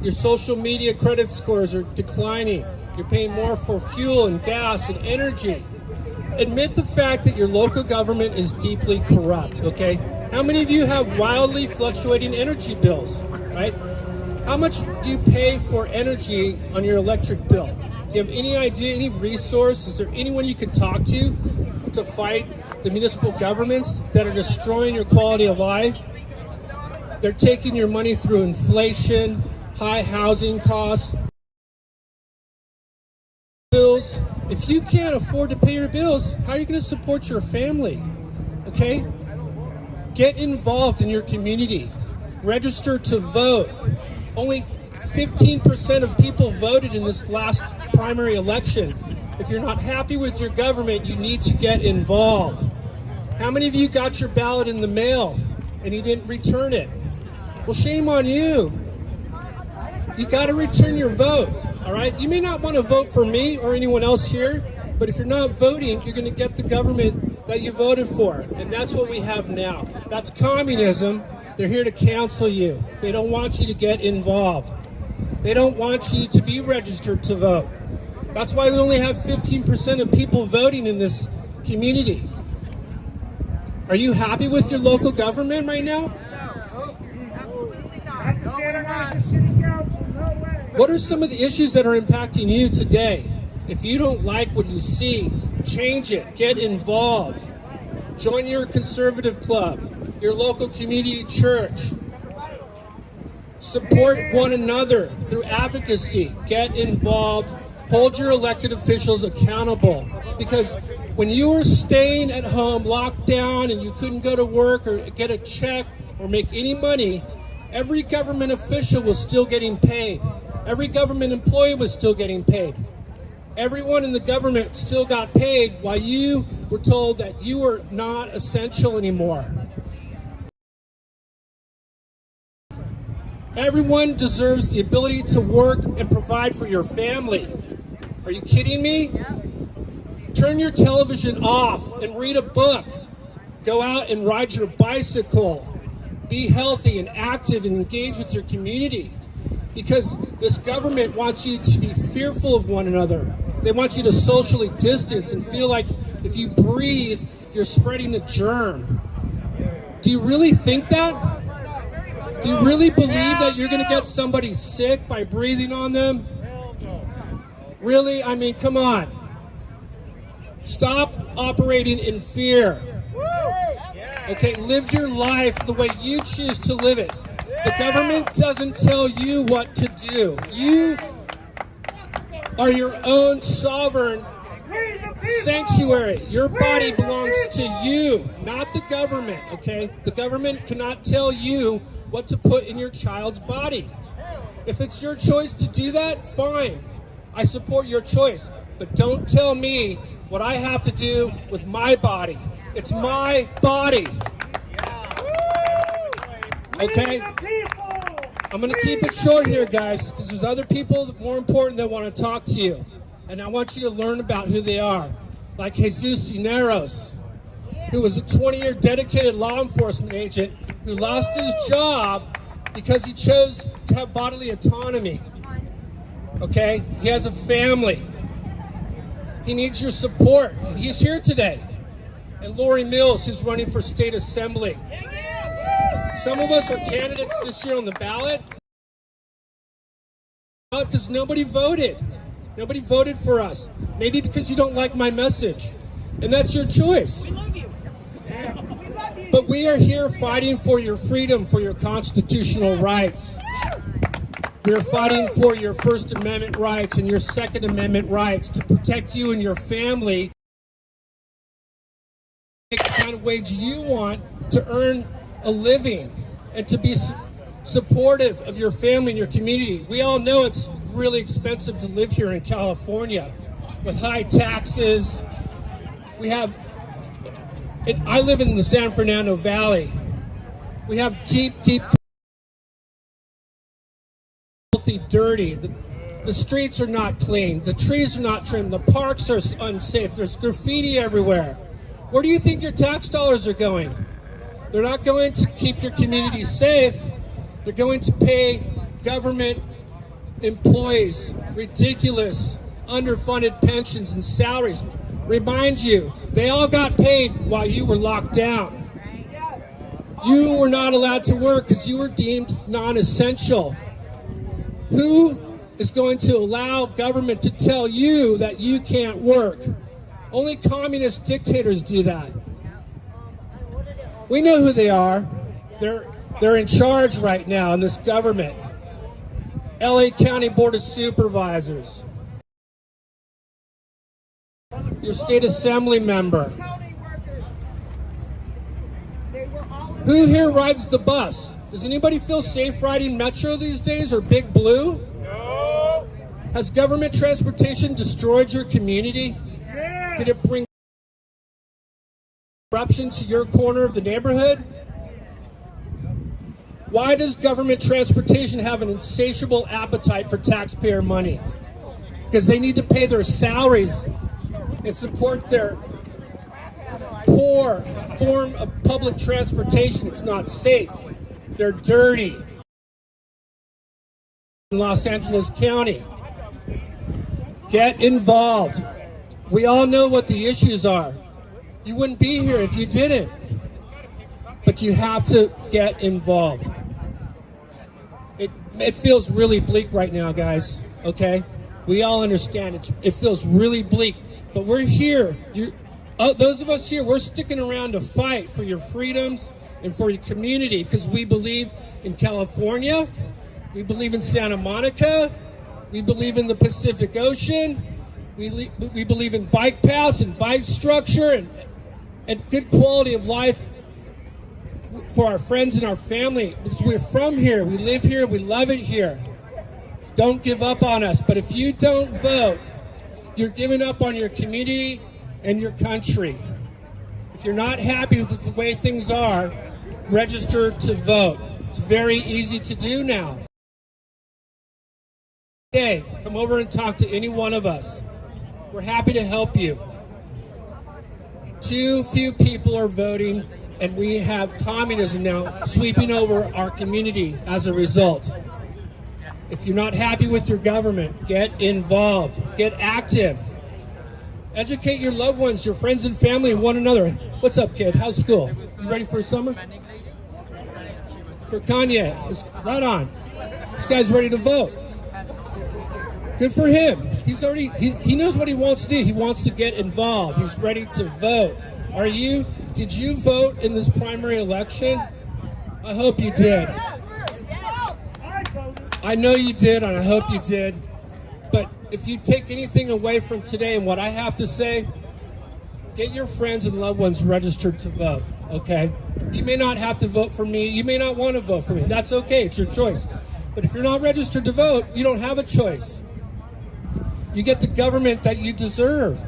Your social media credit scores are declining. You're paying more for fuel and gas and energy. Admit the fact that your local government is deeply corrupt, okay? How many of you have wildly fluctuating energy bills, right? How much do you pay for energy on your electric bill? Do you have any idea, any resource? Is there anyone you can talk to fight the municipal governments that are destroying your quality of life? They're taking your money through inflation, high housing costs, bills. If you can't afford to pay your bills, how are you going to support your family? Okay? Get involved in your community. Register to vote. Only 15% of people voted in this last primary election. If you're not happy with your government, you need to get involved. How many of you got your ballot in the mail and you didn't return it? Well, shame on you. You got to return your vote, all right? You may not want to vote for me or anyone else here, but if you're not voting, you're going to get the government that you voted for, and that's what we have now. That's communism. They're here to cancel you. They don't want you to get involved. They don't want you to be registered to vote. That's why we only have 15% of people voting in this community. Are you happy with your local government right now? What are some of the issues that are impacting you today? If you don't like what you see, change it. Get involved. Join your conservative club, your local community church. Support one another through advocacy. Get involved. Hold your elected officials accountable. Because when you were staying at home, locked down, and you couldn't go to work or get a check or make any money, every government official was still getting paid. Every government employee was still getting paid. Everyone in the government still got paid while you were told that you were not essential anymore. Everyone deserves the ability to work and provide for your family. Are you kidding me? Turn your television off and read a book. Go out and ride your bicycle. Be healthy and active and engage with your community. Because this government wants you to be fearful of one another. They want you to socially distance and feel like if you breathe, you're spreading a germ. Do you really think that? Do you really believe that you're going to get somebody sick by breathing on them? Really? I mean, come on. Stop operating in fear. Okay, live your life the way you choose to live it. The government doesn't tell you what to do. You are your own sovereign sanctuary. Your body belongs to you, not the government, okay? The government cannot tell you what to put in your child's body. If it's your choice to do that, fine. I support your choice. But don't tell me what I have to do with my body. It's my body. Okay? I'm going to keep it short here, guys, because there's other people more important that want to talk to you. And I want you to learn about who they are. Like Jesus Cineros, who was a 20-year dedicated law enforcement agent who lost his job because he chose to have bodily autonomy. Okay? He has a family. He needs your support. He's here today. And Lori Mills, who's running for state assembly. Some of us are candidates this year on the ballot because nobody voted. Nobody voted for us. Maybe because you don't like my message. And that's your choice. We love you. But we are here fighting for your freedom, for your constitutional rights. We are fighting for your First Amendment rights and your Second Amendment rights to protect you and your family. The kind of wage you want to earn a living and to be supportive of your family and your community. We all know it's really expensive to live here in California with high taxes. I live in the San Fernando Valley. We have deep, filthy, dirty. The streets are not clean. The trees are not trimmed. The parks are unsafe. There's graffiti everywhere. Where do you think your tax dollars are going? They're not going to keep your community safe. They're going to pay government employees ridiculous, underfunded pensions and salaries. Remind you, they all got paid while you were locked down. You were not allowed to work because you were deemed non-essential. Who is going to allow government to tell you that you can't work? Only communist dictators do that. We know who they are. They're in charge right now in this government. LA County Board of Supervisors. Your state assembly member. Who here rides the bus? Does anybody feel safe riding Metro these days or Big Blue? No. Has government transportation destroyed your community? Yeah. Did it bring corruption to your corner of the neighborhood? Why does government transportation have an insatiable appetite for taxpayer money? Because they need to pay their salaries and support their poor form of public transportation. It's not safe. They're dirty. In Los Angeles County. Get involved. We all know what the issues are. You wouldn't be here if you didn't. But you have to get involved. It feels really bleak right now, guys, okay? We all understand it feels really bleak, but we're here. Those of us here, we're sticking around to fight for your freedoms and for your community because we believe in California, we believe in Santa Monica, we believe in the Pacific Ocean, we believe in bike paths and bike structure and good quality of life for our friends and our family, because we're from here, we live here, we love it here. Don't give up on us. But if you don't vote, you're giving up on your community and your country. If you're not happy with the way things are, register to vote. It's very easy to do now. Hey, come over and talk to any one of us. We're happy to help you. Too few people are voting, and we have communism now sweeping over our community as a result. If you're not happy with your government, get involved, get active. Educate your loved ones, your friends and family, and one another. What's up, kid? How's school? You ready for summer? For Kanye. Right on. This guy's ready to vote. Good for him. He knows what he wants to do. He wants to get involved. He's ready to vote. Are you? Did you vote in this primary election? I hope you did. I know you did, and I hope you did. But if you take anything away from today and what I have to say, get your friends and loved ones registered to vote, okay? You may not have to vote for me. You may not want to vote for me. That's okay. It's your choice. But if you're not registered to vote, you don't have a choice. You get the government that you deserve.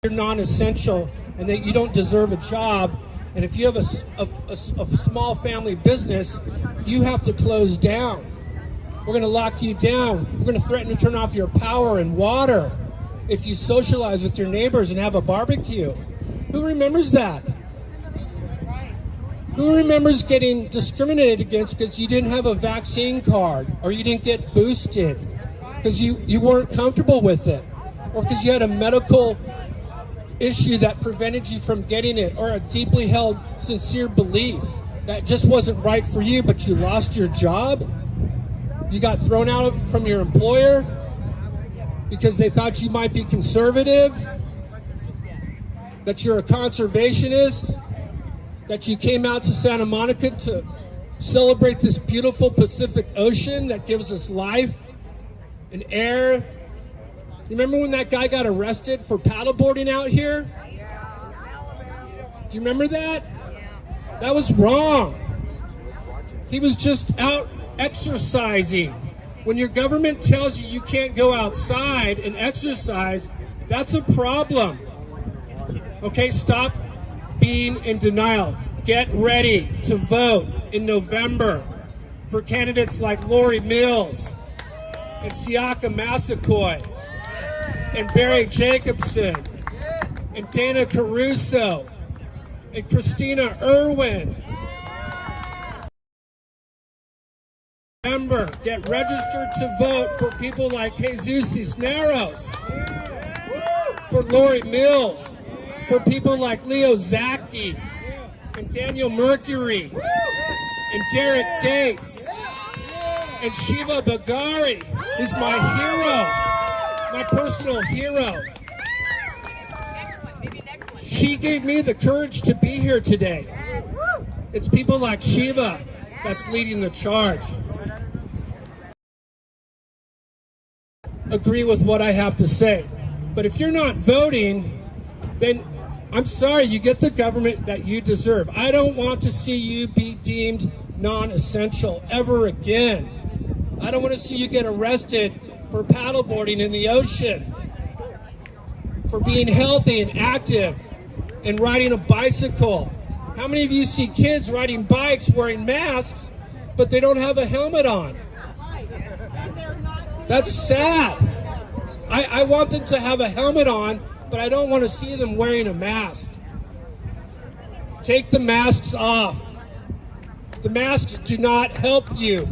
you're non-essential and that you don't deserve a job. And if you have a small family business, you have to close down. We're going to lock you down. We're going to threaten to turn off your power and water if you socialize with your neighbors and have a barbecue. Who remembers that? Who remembers getting discriminated against because you didn't have a vaccine card, or you didn't get boosted because you weren't comfortable with it, or because you had a medical issue that prevented you from getting it, or a deeply held sincere belief that just wasn't right for you, but you lost your job? You got thrown out from your employer because they thought you might be conservative, that you're a conservationist, that you came out to Santa Monica to celebrate this beautiful Pacific Ocean that gives us life and air. Remember when that guy got arrested for paddleboarding out here? Do you remember that? That was wrong. He was just out exercising. When your government tells you you can't go outside and exercise, that's a problem. Okay, stop being in denial. Get ready to vote in November for candidates like Lori Mills and Siaka Massaquoi and Barry Jacobson and Dana Caruso and Christina Irwin. Remember, get registered to vote for people like Jesus Cisneros, for Lori Mills, for people like Leo Zaki and Daniel Mercury and Derek Gates and Shiva Bagari, who's my hero, my personal hero. She gave me the courage to be here today. It's people like Shiva that's leading the charge. Agree with what I have to say. But if you're not voting, then I'm sorry, you get the government that you deserve. I don't want to see you be deemed non-essential ever again. I don't want to see you get arrested for paddleboarding in the ocean, for being healthy and active and riding a bicycle. How many of you see kids riding bikes wearing masks, but they don't have a helmet on? That's sad. I want them to have a helmet on, but I don't want to see them wearing a mask. Take the masks off. The masks do not help you.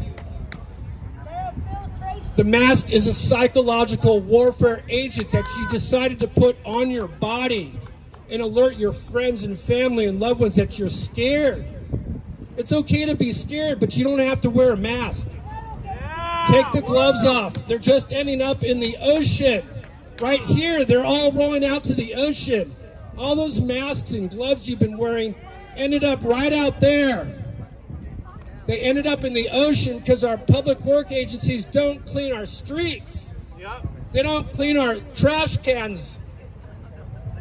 The mask is a psychological warfare agent that you decided to put on your body and alert your friends and family and loved ones that you're scared. It's okay to be scared, but you don't have to wear a mask. Take the gloves off. They're just ending up in the ocean. Right here, they're all rolling out to the ocean. All those masks and gloves you've been wearing ended up right out there. They ended up in the ocean because our public work agencies don't clean our streets. They don't clean our trash cans.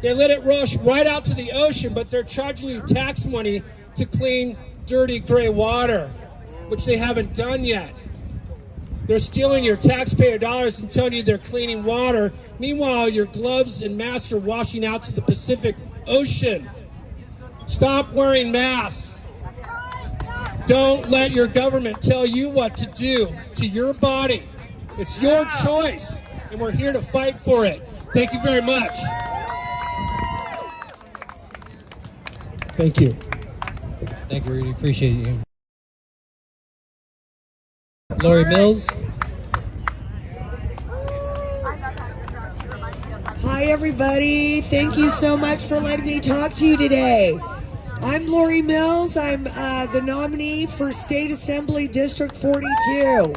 They let it rush right out to the ocean, but they're charging you tax money to clean dirty gray water, which they haven't done yet. They're stealing your taxpayer dollars and telling you they're cleaning water. Meanwhile, your gloves and masks are washing out to the Pacific Ocean. Stop wearing masks. Don't let your government tell you what to do to your body. It's your choice, and we're here to fight for it. Thank you very much. Thank you. Thank you, Rudy. Appreciate you. Lori Mills. Hi, everybody. Thank you so much for letting me talk to you today. I'm Lori Mills. I'm the nominee for State Assembly District 42.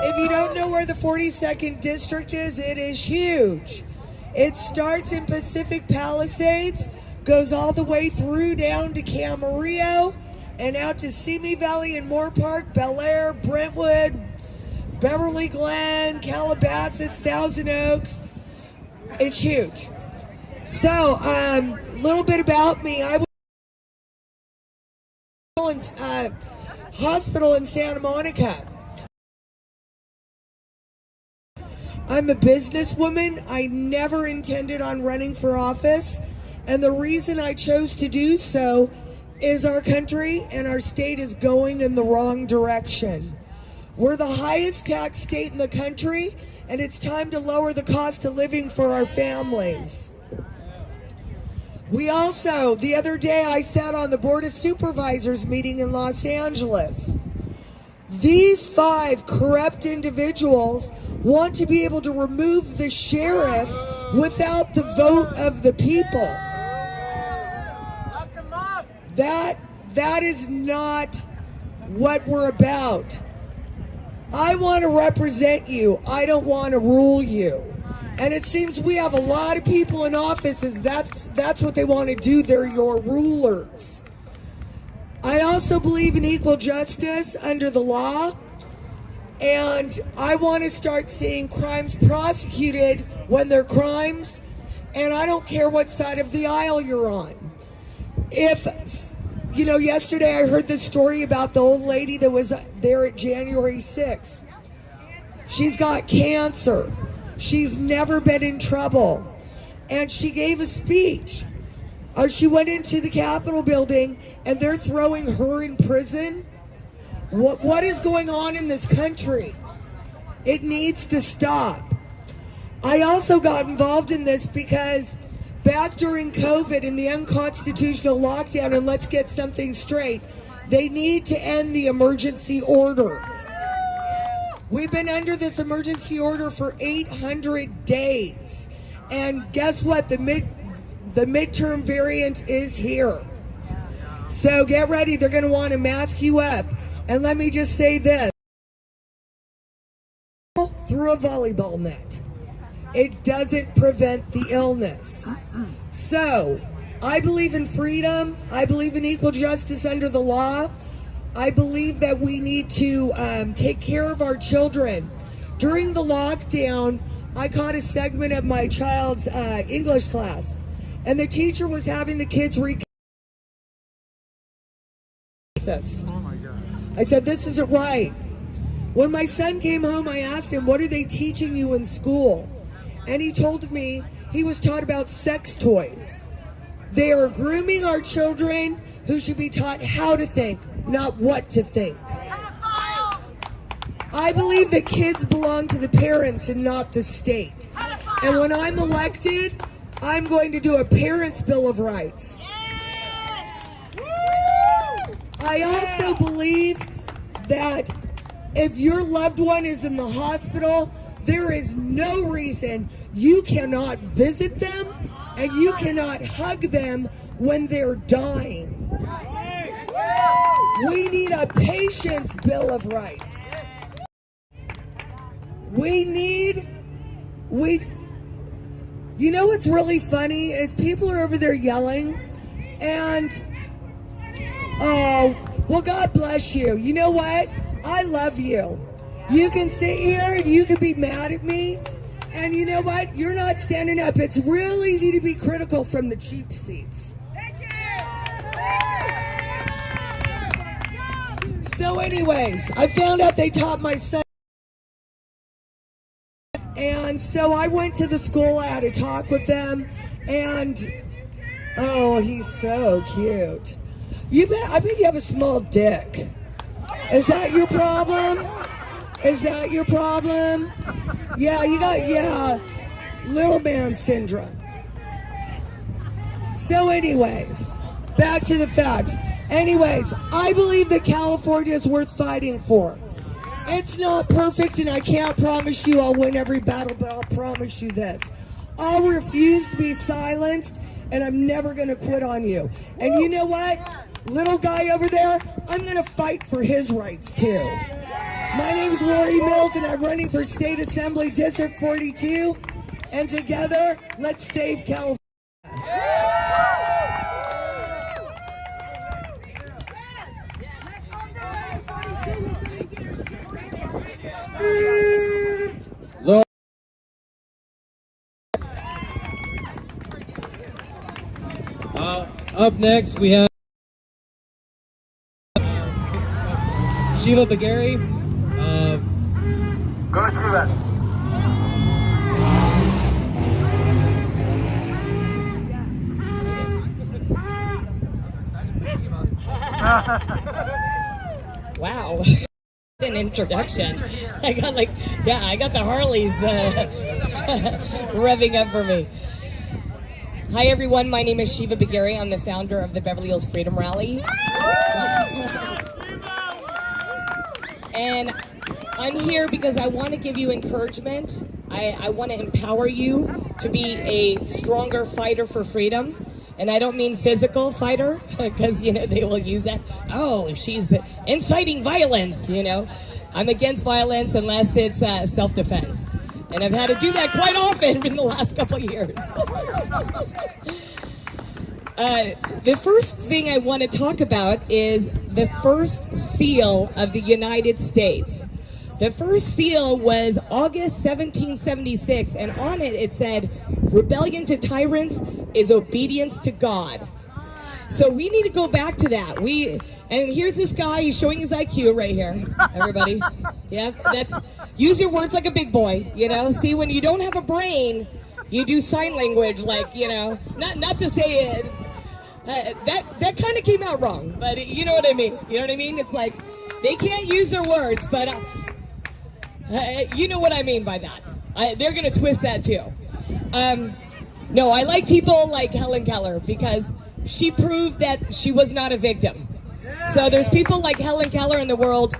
If you don't know where the 42nd District is, it is huge. It starts in Pacific Palisades, goes all the way through down to Camarillo, and out to Simi Valley and Moore Park, Bel Air, Brentwood, Beverly Glen, Calabasas, Thousand Oaks. It's huge. So, a little bit about me. I was in hospital in Santa Monica. I'm a businesswoman. I never intended on running for office. And the reason I chose to do so is our country and our state is going in the wrong direction. We're the highest tax state in the country, and it's time to lower the cost of living for our families. We also, the other day, I sat on the Board of Supervisors meeting in Los Angeles. These 5 corrupt individuals want to be able to remove the sheriff without the vote of the people. That is not what we're about. I want to represent you. I don't want to rule you. And it seems we have a lot of people in offices, that's what they want to do. They're your rulers. I also believe in equal justice under the law. And I want to start seeing crimes prosecuted when they're crimes. And I don't care what side of the aisle you're on. If, you know, yesterday I heard this story about the old lady that was there at January 6th. She's got cancer. She's never been in trouble. And she gave a speech. She went into the Capitol building and they're throwing her in prison. What is going on in this country? It needs to stop. I also got involved in this because back during COVID and the unconstitutional lockdown, and let's get something straight, they need to end the emergency order. We've been under this emergency order for 800 days. And guess what? The midterm variant is here. So get ready. They're going to want to mask you up. And let me just say this. Through a volleyball net. It doesn't prevent the illness. So, I believe in freedom. I believe in equal justice under the law. I believe that we need to take care of our children. During the lockdown, I caught a segment of my child's English class, and the teacher was having the kids read. I said, this isn't right. When my son came home, I asked him, what are they teaching you in school? And he told me he was taught about sex toys. They are grooming our children who should be taught how to think, not what to think. I believe that kids belong to the parents and not the state. And when I'm elected, I'm going to do a Parents' Bill of Rights. I also believe that if your loved one is in the hospital, there is no reason you cannot visit them and you cannot hug them when they're dying. We need a Patients' Bill of Rights. You know what's really funny is people are over there yelling and, oh, well, God bless you. You know what? I love you. You can sit here and you can be mad at me. And you know what? You're not standing up. It's real easy to be critical from the cheap seats. So anyways, I found out they taught my son. And so I went to the school. I had a talk with them. And, oh, he's so cute. I bet you have a small dick. Is that your problem? Is that your problem? Yeah, you got, little man syndrome. So anyways, back to the facts. Anyways, I believe that California is worth fighting for. It's not perfect, and I can't promise you I'll win every battle, but I'll promise you this. I'll refuse to be silenced, and I'm never going to quit on you. And you know what? Little guy over there, I'm going to fight for his rights, too. My name's Rudy Mills, and I'm running for State Assembly District 42. And together, let's save California. Up next, we have Sheila Bagari. Go to Sheila. Wow. An introduction. I got I got the Harleys revving up for me. Hi everyone, my name is Shiva Bagari. I'm the founder of the Beverly Hills Freedom Rally. And I'm here because I want to give you encouragement. I want to empower you to be a stronger fighter for freedom. And I don't mean physical fighter, because, they will use that. Oh, she's inciting violence, I'm against violence unless it's self-defense. And I've had to do that quite often in the last couple of years. The first thing I want to talk about is the first seal of the United States. The first seal was August 1776, and on it it said, "Rebellion to tyrants is obedience to God." So we need to go back to that. And here's this guy, he's showing his IQ right here, everybody. Yeah, use your words like a big boy, See, when you don't have a brain, you do sign language not to say it. That kind of came out wrong, but you know what I mean. You know what I mean? It's like, they can't use their words, but you know what I mean by that. They're going to twist that too. No, I like people like Helen Keller because she proved that she was not a victim. So there's people like Helen Keller in the world.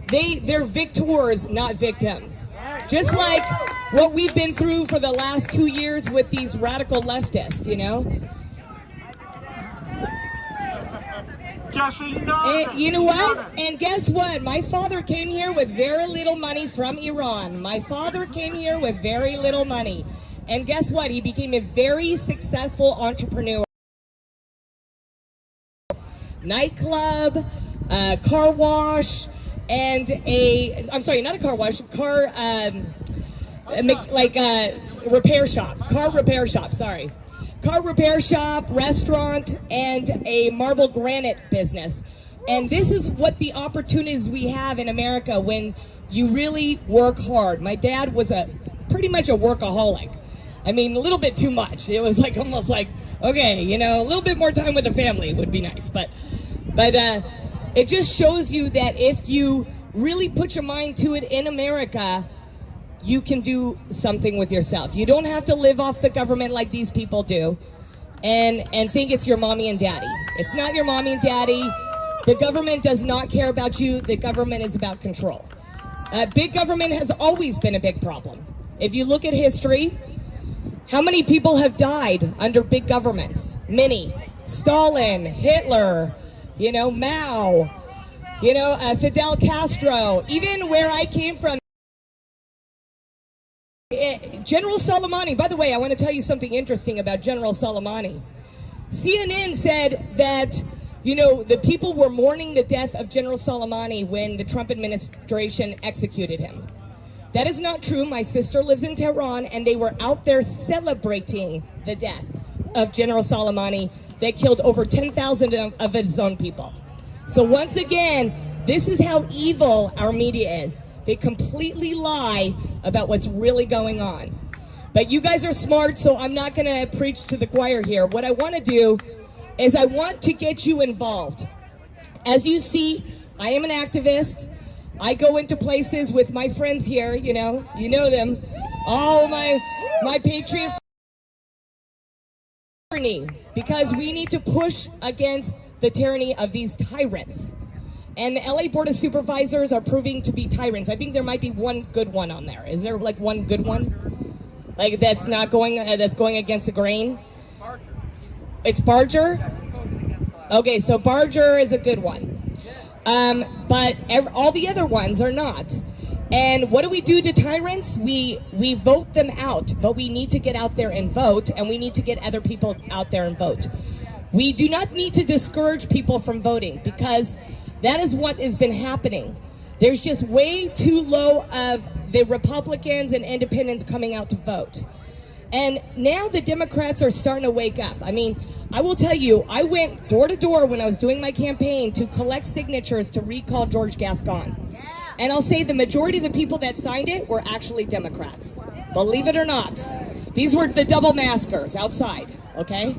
They're victors, not victims. Just like what we've been through for the last 2 years with these radical leftists, And you know what? And guess what? My father came here with very little money from Iran. My father came here with very little money. And guess what? He became a very successful entrepreneur. Nightclub, car wash, and I'm sorry, not a car wash, repair shop. Car repair shop, sorry. Car repair shop, restaurant, and a marble granite business. And this is what the opportunities we have in America when you really work hard. My dad was pretty much a workaholic. I mean, a little bit too much. It was almost like, okay, a little bit more time with the family would be nice. But it just shows you that if you really put your mind to it in America, you can do something with yourself. You don't have to live off the government like these people do and think it's your mommy and daddy. It's not your mommy and daddy. The government does not care about you. The government is about control. Big government has always been a big problem. If you look at history, how many people have died under big governments? Many. Stalin, Hitler, Mao, Fidel Castro, even where I came from. General Soleimani, by the way, I want to tell you something interesting about General Soleimani. CNN said that, the people were mourning the death of General Soleimani when the Trump administration executed him. That is not true. My sister lives in Tehran, and they were out there celebrating the death of General Soleimani that killed over 10,000 of his own people. So once again, this is how evil our media is. They completely lie about what's really going on. But you guys are smart, so I'm not going to preach to the choir here. What I want to do is I want to get you involved. As you see, I am an activist. I go into places with my friends here, you know them. All my Patriot, because we need to push against the tyranny of these tyrants. And the LA Board of Supervisors are proving to be tyrants. I think there might be one good one on there. Is there one good one? That's not going, that's going against the grain? It's Barger? Okay, so Barger is a good one. But all the other ones are not. And what do we do to tyrants? We vote them out, but we need to get out there and vote, and we need to get other people out there and vote. We do not need to discourage people from voting, because that is what has been happening. There's just way too low of the Republicans and independents coming out to vote. And now the Democrats are starting to wake up. I mean, I will tell you, I went door to door when I was doing my campaign to collect signatures to recall George Gascon. And I'll say the majority of the people that signed it were actually Democrats. Believe it or not. These were the double maskers outside, okay?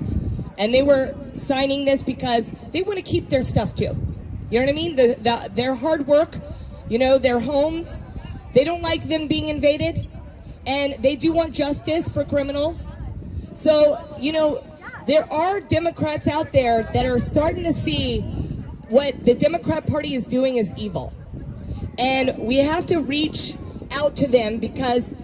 And they were signing this because they want to keep their stuff too. You know what I mean? Their hard work, you know, their homes, they don't like them being invaded, and they do want justice for criminals. So, you know, there are Democrats out there that are starting to see what the Democrat Party is doing is evil. And we have to reach out to them, because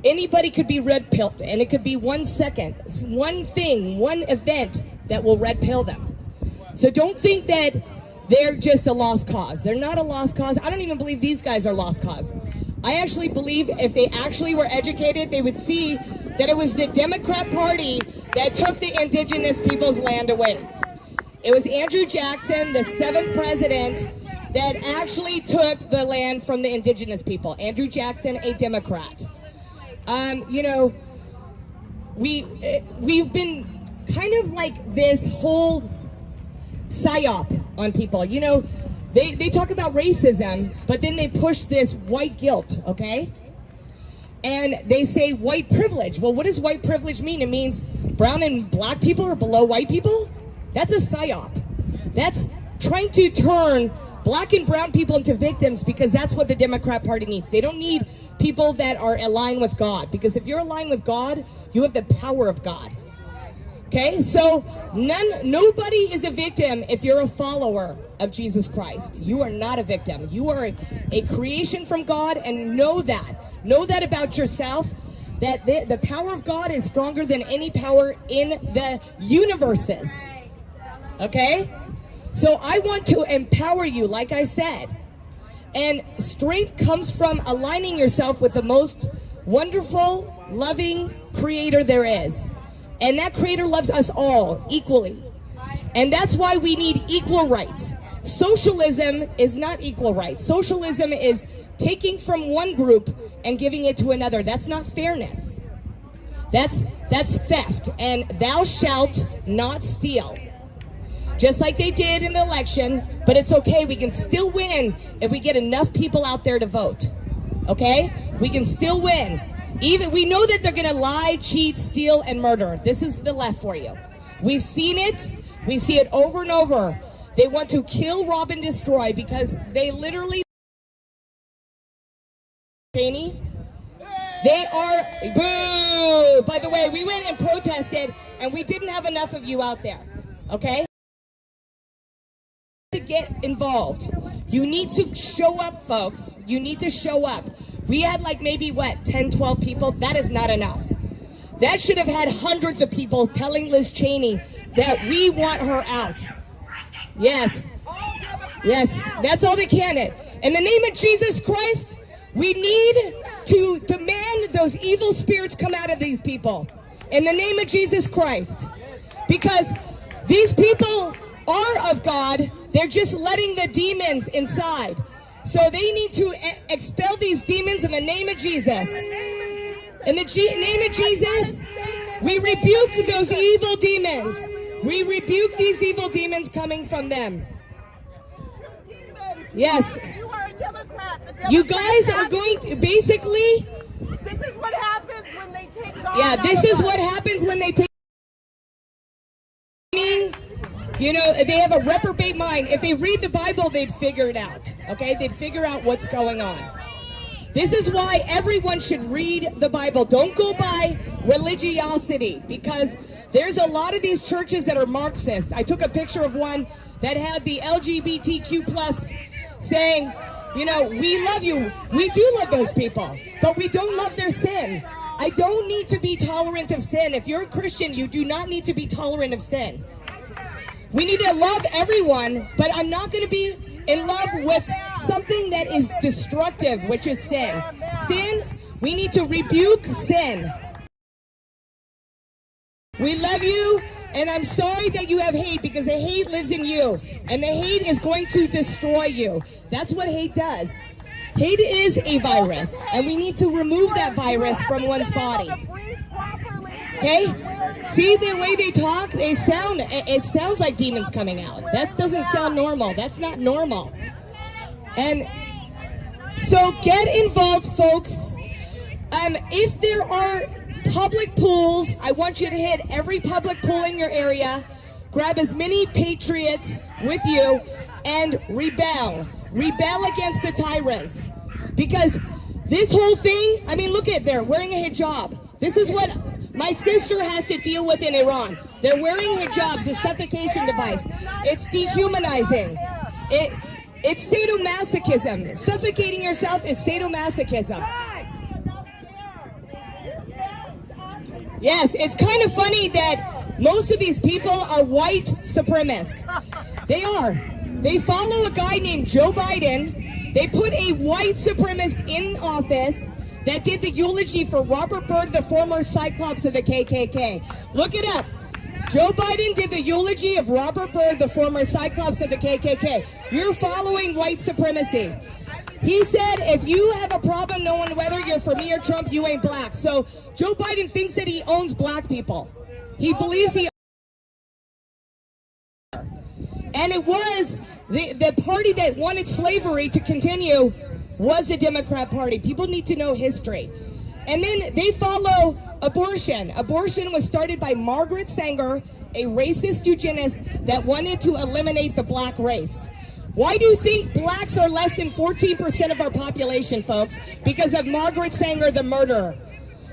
anybody could be red pilled, and it could be 1 second, one thing, one event that will red pill them. So don't think that they're just a lost cause. They're not a lost cause. I don't even believe these guys are lost cause. I actually believe if they actually were educated, they would see that it was the Democrat Party that took the indigenous people's land away. It was Andrew Jackson, the 7th president, that actually took the land from the indigenous people. Andrew Jackson, a Democrat. You know, we've been kind of like this whole psyop on people. You know, they talk about racism, but then they push this white guilt, okay? And they say white privilege. Well, what does white privilege mean? It means brown and black people are below white people? That's a psyop. That's trying to turn black and brown people into victims, because that's what the Democrat Party needs. They don't need people that are aligned with God, because if you're aligned with God, you have the power of God. Okay, so nobody is a victim if you're a follower of Jesus Christ. You are not a victim. You are a creation from God, and know that. Know that about yourself, that the power of God is stronger than any power in the universes. Okay? So I want to empower you, like I said. And strength comes from aligning yourself with the most wonderful, loving creator there is. And that creator loves us all equally. And that's why we need equal rights. Socialism is not equal rights. Socialism is taking from one group and giving it to another. That's not fairness. That's theft. And thou shalt not steal. Just like they did in the election, but it's okay. We can still win if we get enough people out there to vote. Okay? We can still win. Even we know that they're going to lie, cheat, steal, and murder. This is the left for you. We've seen it. We see it over and over. They want to kill, rob, and destroy, because they literally... Cheney, they are... Boo! By the way, we went and protested, and we didn't have enough of you out there. Okay? To get involved. You need to show up, folks. You need to show up. We had like maybe, 10, 12 people? That is not enough. That should have had hundreds of people telling Liz Cheney that we want her out. Yes. Yes, that's all they can. In the name of Jesus Christ, we need to demand those evil spirits come out of these people. In the name of Jesus Christ. Because these people are of God. They're just letting the demons inside. So they need to expel these demons in the name of Jesus. In the name of Jesus, we rebuke those evil demons. We rebuke these evil demons coming from them. Yes. You are a Democrat. You guys are going to basically... This is what happens when they take God. Yeah, this is what happens when they take... You know, they have a reprobate mind. If they read the Bible, they'd figure it out. Okay? They'd figure out what's going on. This is why everyone should read the Bible. Don't go by religiosity, because there's a lot of these churches that are Marxist. I took a picture of one that had the LGBTQ plus saying, you know, we love you. We do love those people, but we don't love their sin. I don't need to be tolerant of sin. If you're a Christian, you do not need to be tolerant of sin. We need to love everyone, but I'm not going to be in love with something that is destructive, which is sin. Sin, we need to rebuke sin. We love you, and I'm sorry that you have hate, because the hate lives in you, and the hate is going to destroy you. That's what hate does. Hate is a virus, and we need to remove that virus from one's body. Okay? See the way they talk? It sounds like demons coming out. That doesn't sound normal. That's not normal. And so get involved, folks. If there are public pools, I want you to hit every public pool in your area. Grab as many Patriots with you and rebel. Rebel against the tyrants. Because this whole thing, I mean, look at they're wearing a hijab. This is what my sister has to deal with in Iran. They're wearing hijabs, a suffocation device. It's dehumanizing. It's sadomasochism. Suffocating yourself is sadomasochism. Yes, it's kind of funny that most of these people are white supremacists. They are. They follow a guy named Joe Biden. They put a white supremacist in office that did the eulogy for Robert Byrd, the former Cyclops of the KKK. Look it up. Joe Biden did the eulogy of Robert Byrd, the former Cyclops of the KKK. You're following white supremacy. He said, if you have a problem knowing whether you're for me or Trump, you ain't black. So Joe Biden thinks that he owns black people. He believes he... And it was the party that wanted slavery to continue was the Democrat Party. People need to know history. And then they follow abortion. Abortion was started by Margaret Sanger, a racist eugenist that wanted to eliminate the black race. Why do you think blacks are less than 14% of our population, folks? Because of Margaret Sanger, the murderer.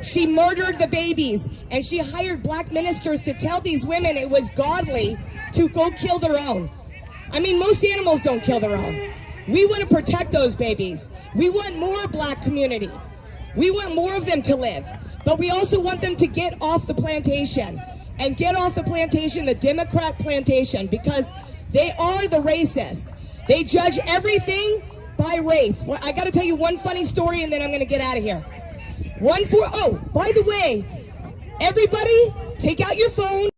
She murdered the babies, and she hired black ministers to tell these women it was godly to go kill their own. I mean, most animals don't kill their own. We want to protect those babies. We want more black community. We want more of them to live. But we also want them to get off the plantation. And get off the plantation, the Democrat plantation, because they are the racists. They judge everything by race. Well, I got to tell you one funny story, and then I'm going to get out of here. Oh, by the way, everybody, take out your phone.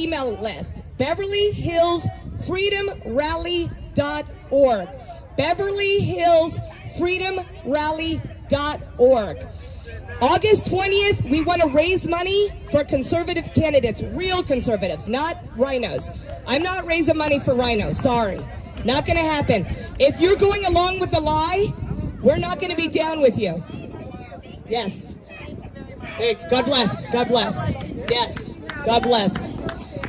Email list, BeverlyHillsFreedomRally.org. BeverlyHillsFreedomRally.org. August 20th, we want to raise money for conservative candidates, real conservatives, not rhinos. I'm not raising money for rhinos, sorry. Not going to happen. If you're going along with the lie, we're not going to be down with you. Yes. Thanks. God bless. God bless. Yes. God bless.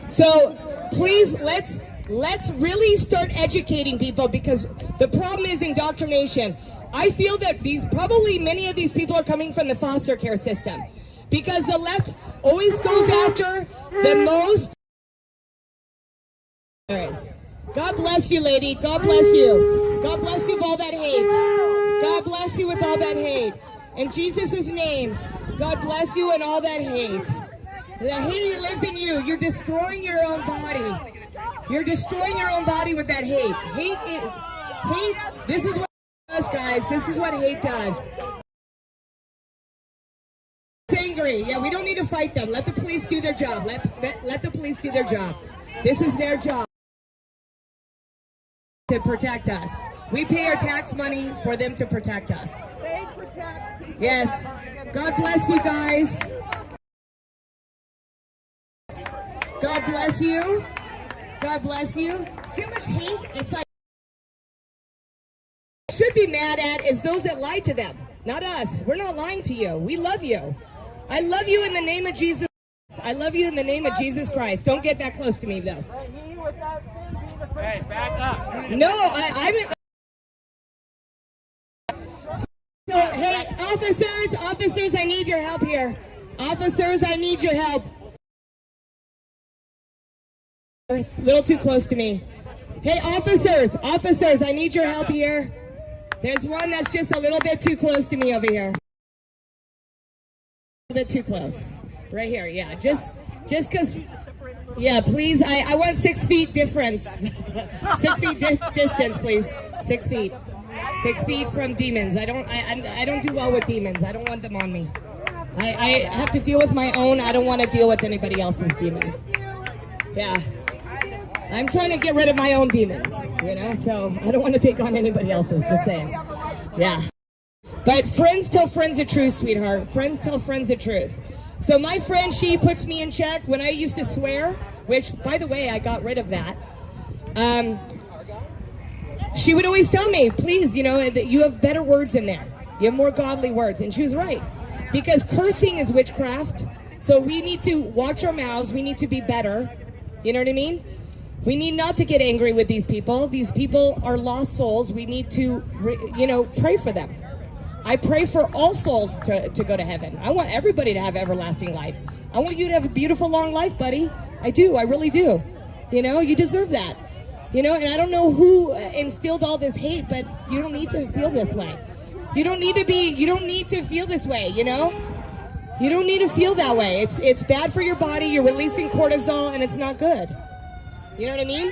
So please, let's really start educating people, because the problem is indoctrination. I feel that probably many of these people are coming from the foster care system, because the left always goes after the most. God bless you, lady. God bless you. God bless you with all that hate. God bless you with all that hate. In Jesus' name, God bless you and all that hate. The hate lives in you. You're destroying your own body. You're destroying your own body with that hate. Hate. This is what it does, guys. This is what hate does. It's angry. Yeah, we don't need to fight them. Let the police do their job. Let the police do their job. This is their job to protect us. We pay our tax money for them to protect us. Yes. God bless you guys. God bless you. God bless you. See how much hate? It's like, should be mad at is those that lie to them, not us. We're not lying to you. We love you. I love you in the name of Jesus. I love you in the name of Jesus Christ. Don't get that close to me, though. Hey, back up. No, I'm. So, hey, officers, I need your help here. Officers, I need your help. A little too close to me. Hey, officers, I need your help here. There's one that's just a little bit too close to me over here. A little bit too close. Right here, yeah. Just because, yeah, please, I want 6 feet difference. 6 feet distance, please. 6 feet. 6 feet from demons. I don't do well with demons. I don't want them on me. I have to deal with my own. I don't want to deal with anybody else's demons. Yeah. I'm trying to get rid of my own demons, you know, so I don't want to take on anybody else's, just saying. Yeah. But friends tell friends the truth, sweetheart. Friends tell friends the truth. So my friend, she puts me in check when I used to swear, which, by the way, I got rid of that. She would always tell me, please, you know, that you have better words in there. You have more godly words. And she was right. Because cursing is witchcraft. So we need to watch our mouths. We need to be better. You know what I mean? We need not to get angry with these people. These people are lost souls. We need to, pray for them. I pray for all souls to go to heaven. I want everybody to have everlasting life. I want you to have a beautiful, long life, buddy. I do. I really do. You deserve that. And I don't know who instilled all this hate, but you don't need to feel this way. You don't need to feel this way, You don't need to feel that way. It's bad for your body. You're releasing cortisol, and it's not good. You know what I mean?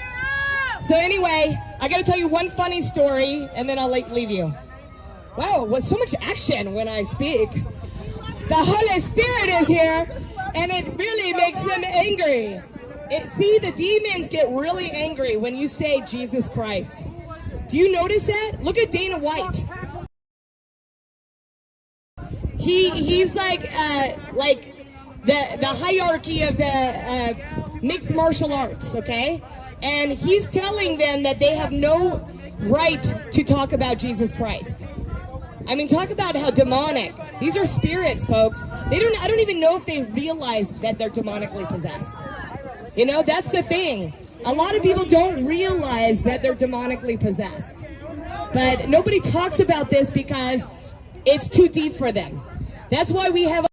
So anyway, I got to tell you one funny story, and then I'll leave you. Wow, with so much action when I speak. The Holy Spirit is here, and it really makes them angry. See, the demons get really angry when you say Jesus Christ. Do you notice that? Look at Dana White. He's like the hierarchy of the mixed martial arts, okay? And he's telling them that they have no right to talk about Jesus Christ. I mean, talk about how demonic. These are spirits, folks. I don't even know if they realize that they're demonically possessed. That's the thing. A lot of people don't realize that they're demonically possessed. But nobody talks about this because it's too deep for them. That's why we have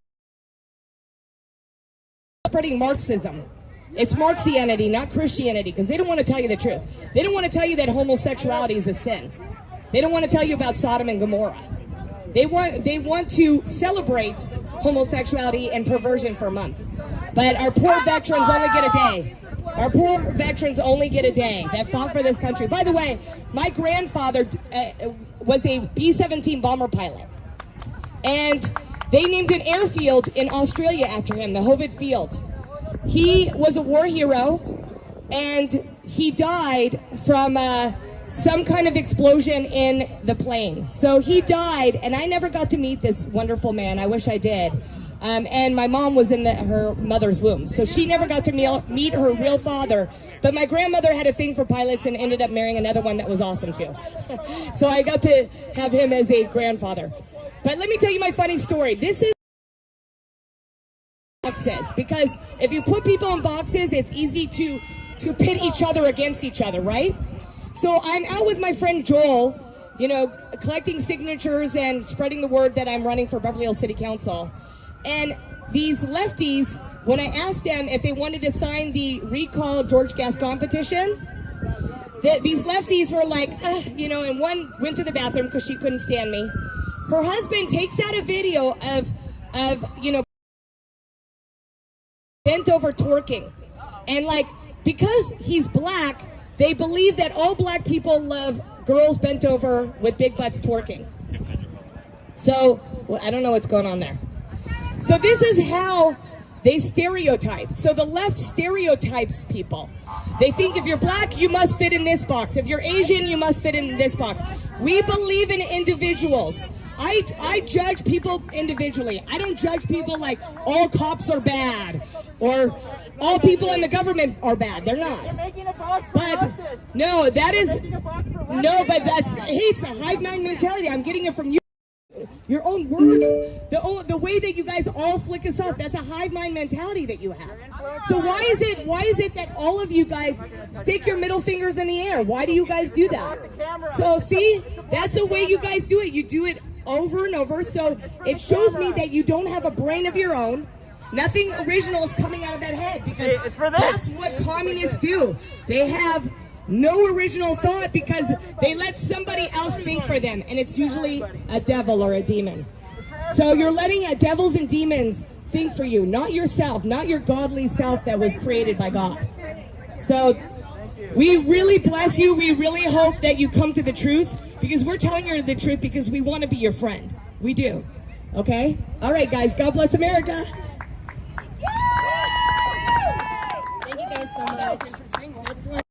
spreading Marxism. It's Marxianity, not Christianity, because they don't want to tell you the truth. They don't want to tell you that homosexuality is a sin. They don't want to tell you about Sodom and Gomorrah. They want to celebrate homosexuality and perversion for a month. But our poor veterans only get a day. Our poor veterans only get a day that fought for this country. By the way, my grandfather was a B-17 bomber pilot. And they named an airfield in Australia after him, the Hovid Field. He was a war hero, and he died from some kind of explosion in the plane. So he died, and I never got to meet this wonderful man. I wish I did. And my mom was in her mother's womb, so she never got to meet her real father. But my grandmother had a thing for pilots and ended up marrying another one that was awesome too. So I got to have him as a grandfather. But let me tell you my funny story. This is boxes, because if you put people in boxes, it's easy to pit each other against each other, right? So I'm out with my friend Joel, collecting signatures and spreading the word that I'm running for Beverly Hills City Council. And these lefties, when I asked them if they wanted to sign the Recall George Gascon petition, these lefties were like, and one went to the bathroom because she couldn't stand me. Her husband takes out a video of bent over twerking. And because he's black, they believe that all black people love girls bent over with big butts twerking. So, I don't know what's going on there. So this is how they stereotype. So the left stereotypes people. They think if you're black, you must fit in this box. If you're Asian, you must fit in this box. We believe in individuals. I judge people individually. I don't judge people like all cops are bad or all people in the government are bad. They're not. You're making a box for But leftists. no, that is But it's a hive mind mentality. I'm getting it from you. Your own words, the way that you guys all flick us off, that's a hive mind mentality that you have. So why is it that all of you guys stick your middle fingers in the air? Why do you guys do that? So see, that's the way you guys do it. You do it over and over. So it shows me that you don't have a brain of your own. Nothing original is coming out of that head, because that's what communists do. They have no original thought because they let somebody else think for them, and it's usually a devil or a demon. So you're letting devils and demons think for you, not yourself, not your godly self that was created by God. So we really bless you. We really hope that you come to the truth, because we're telling you the truth because we want to be your friend. We do. Okay? All right, guys. God bless America. Thank you guys so much.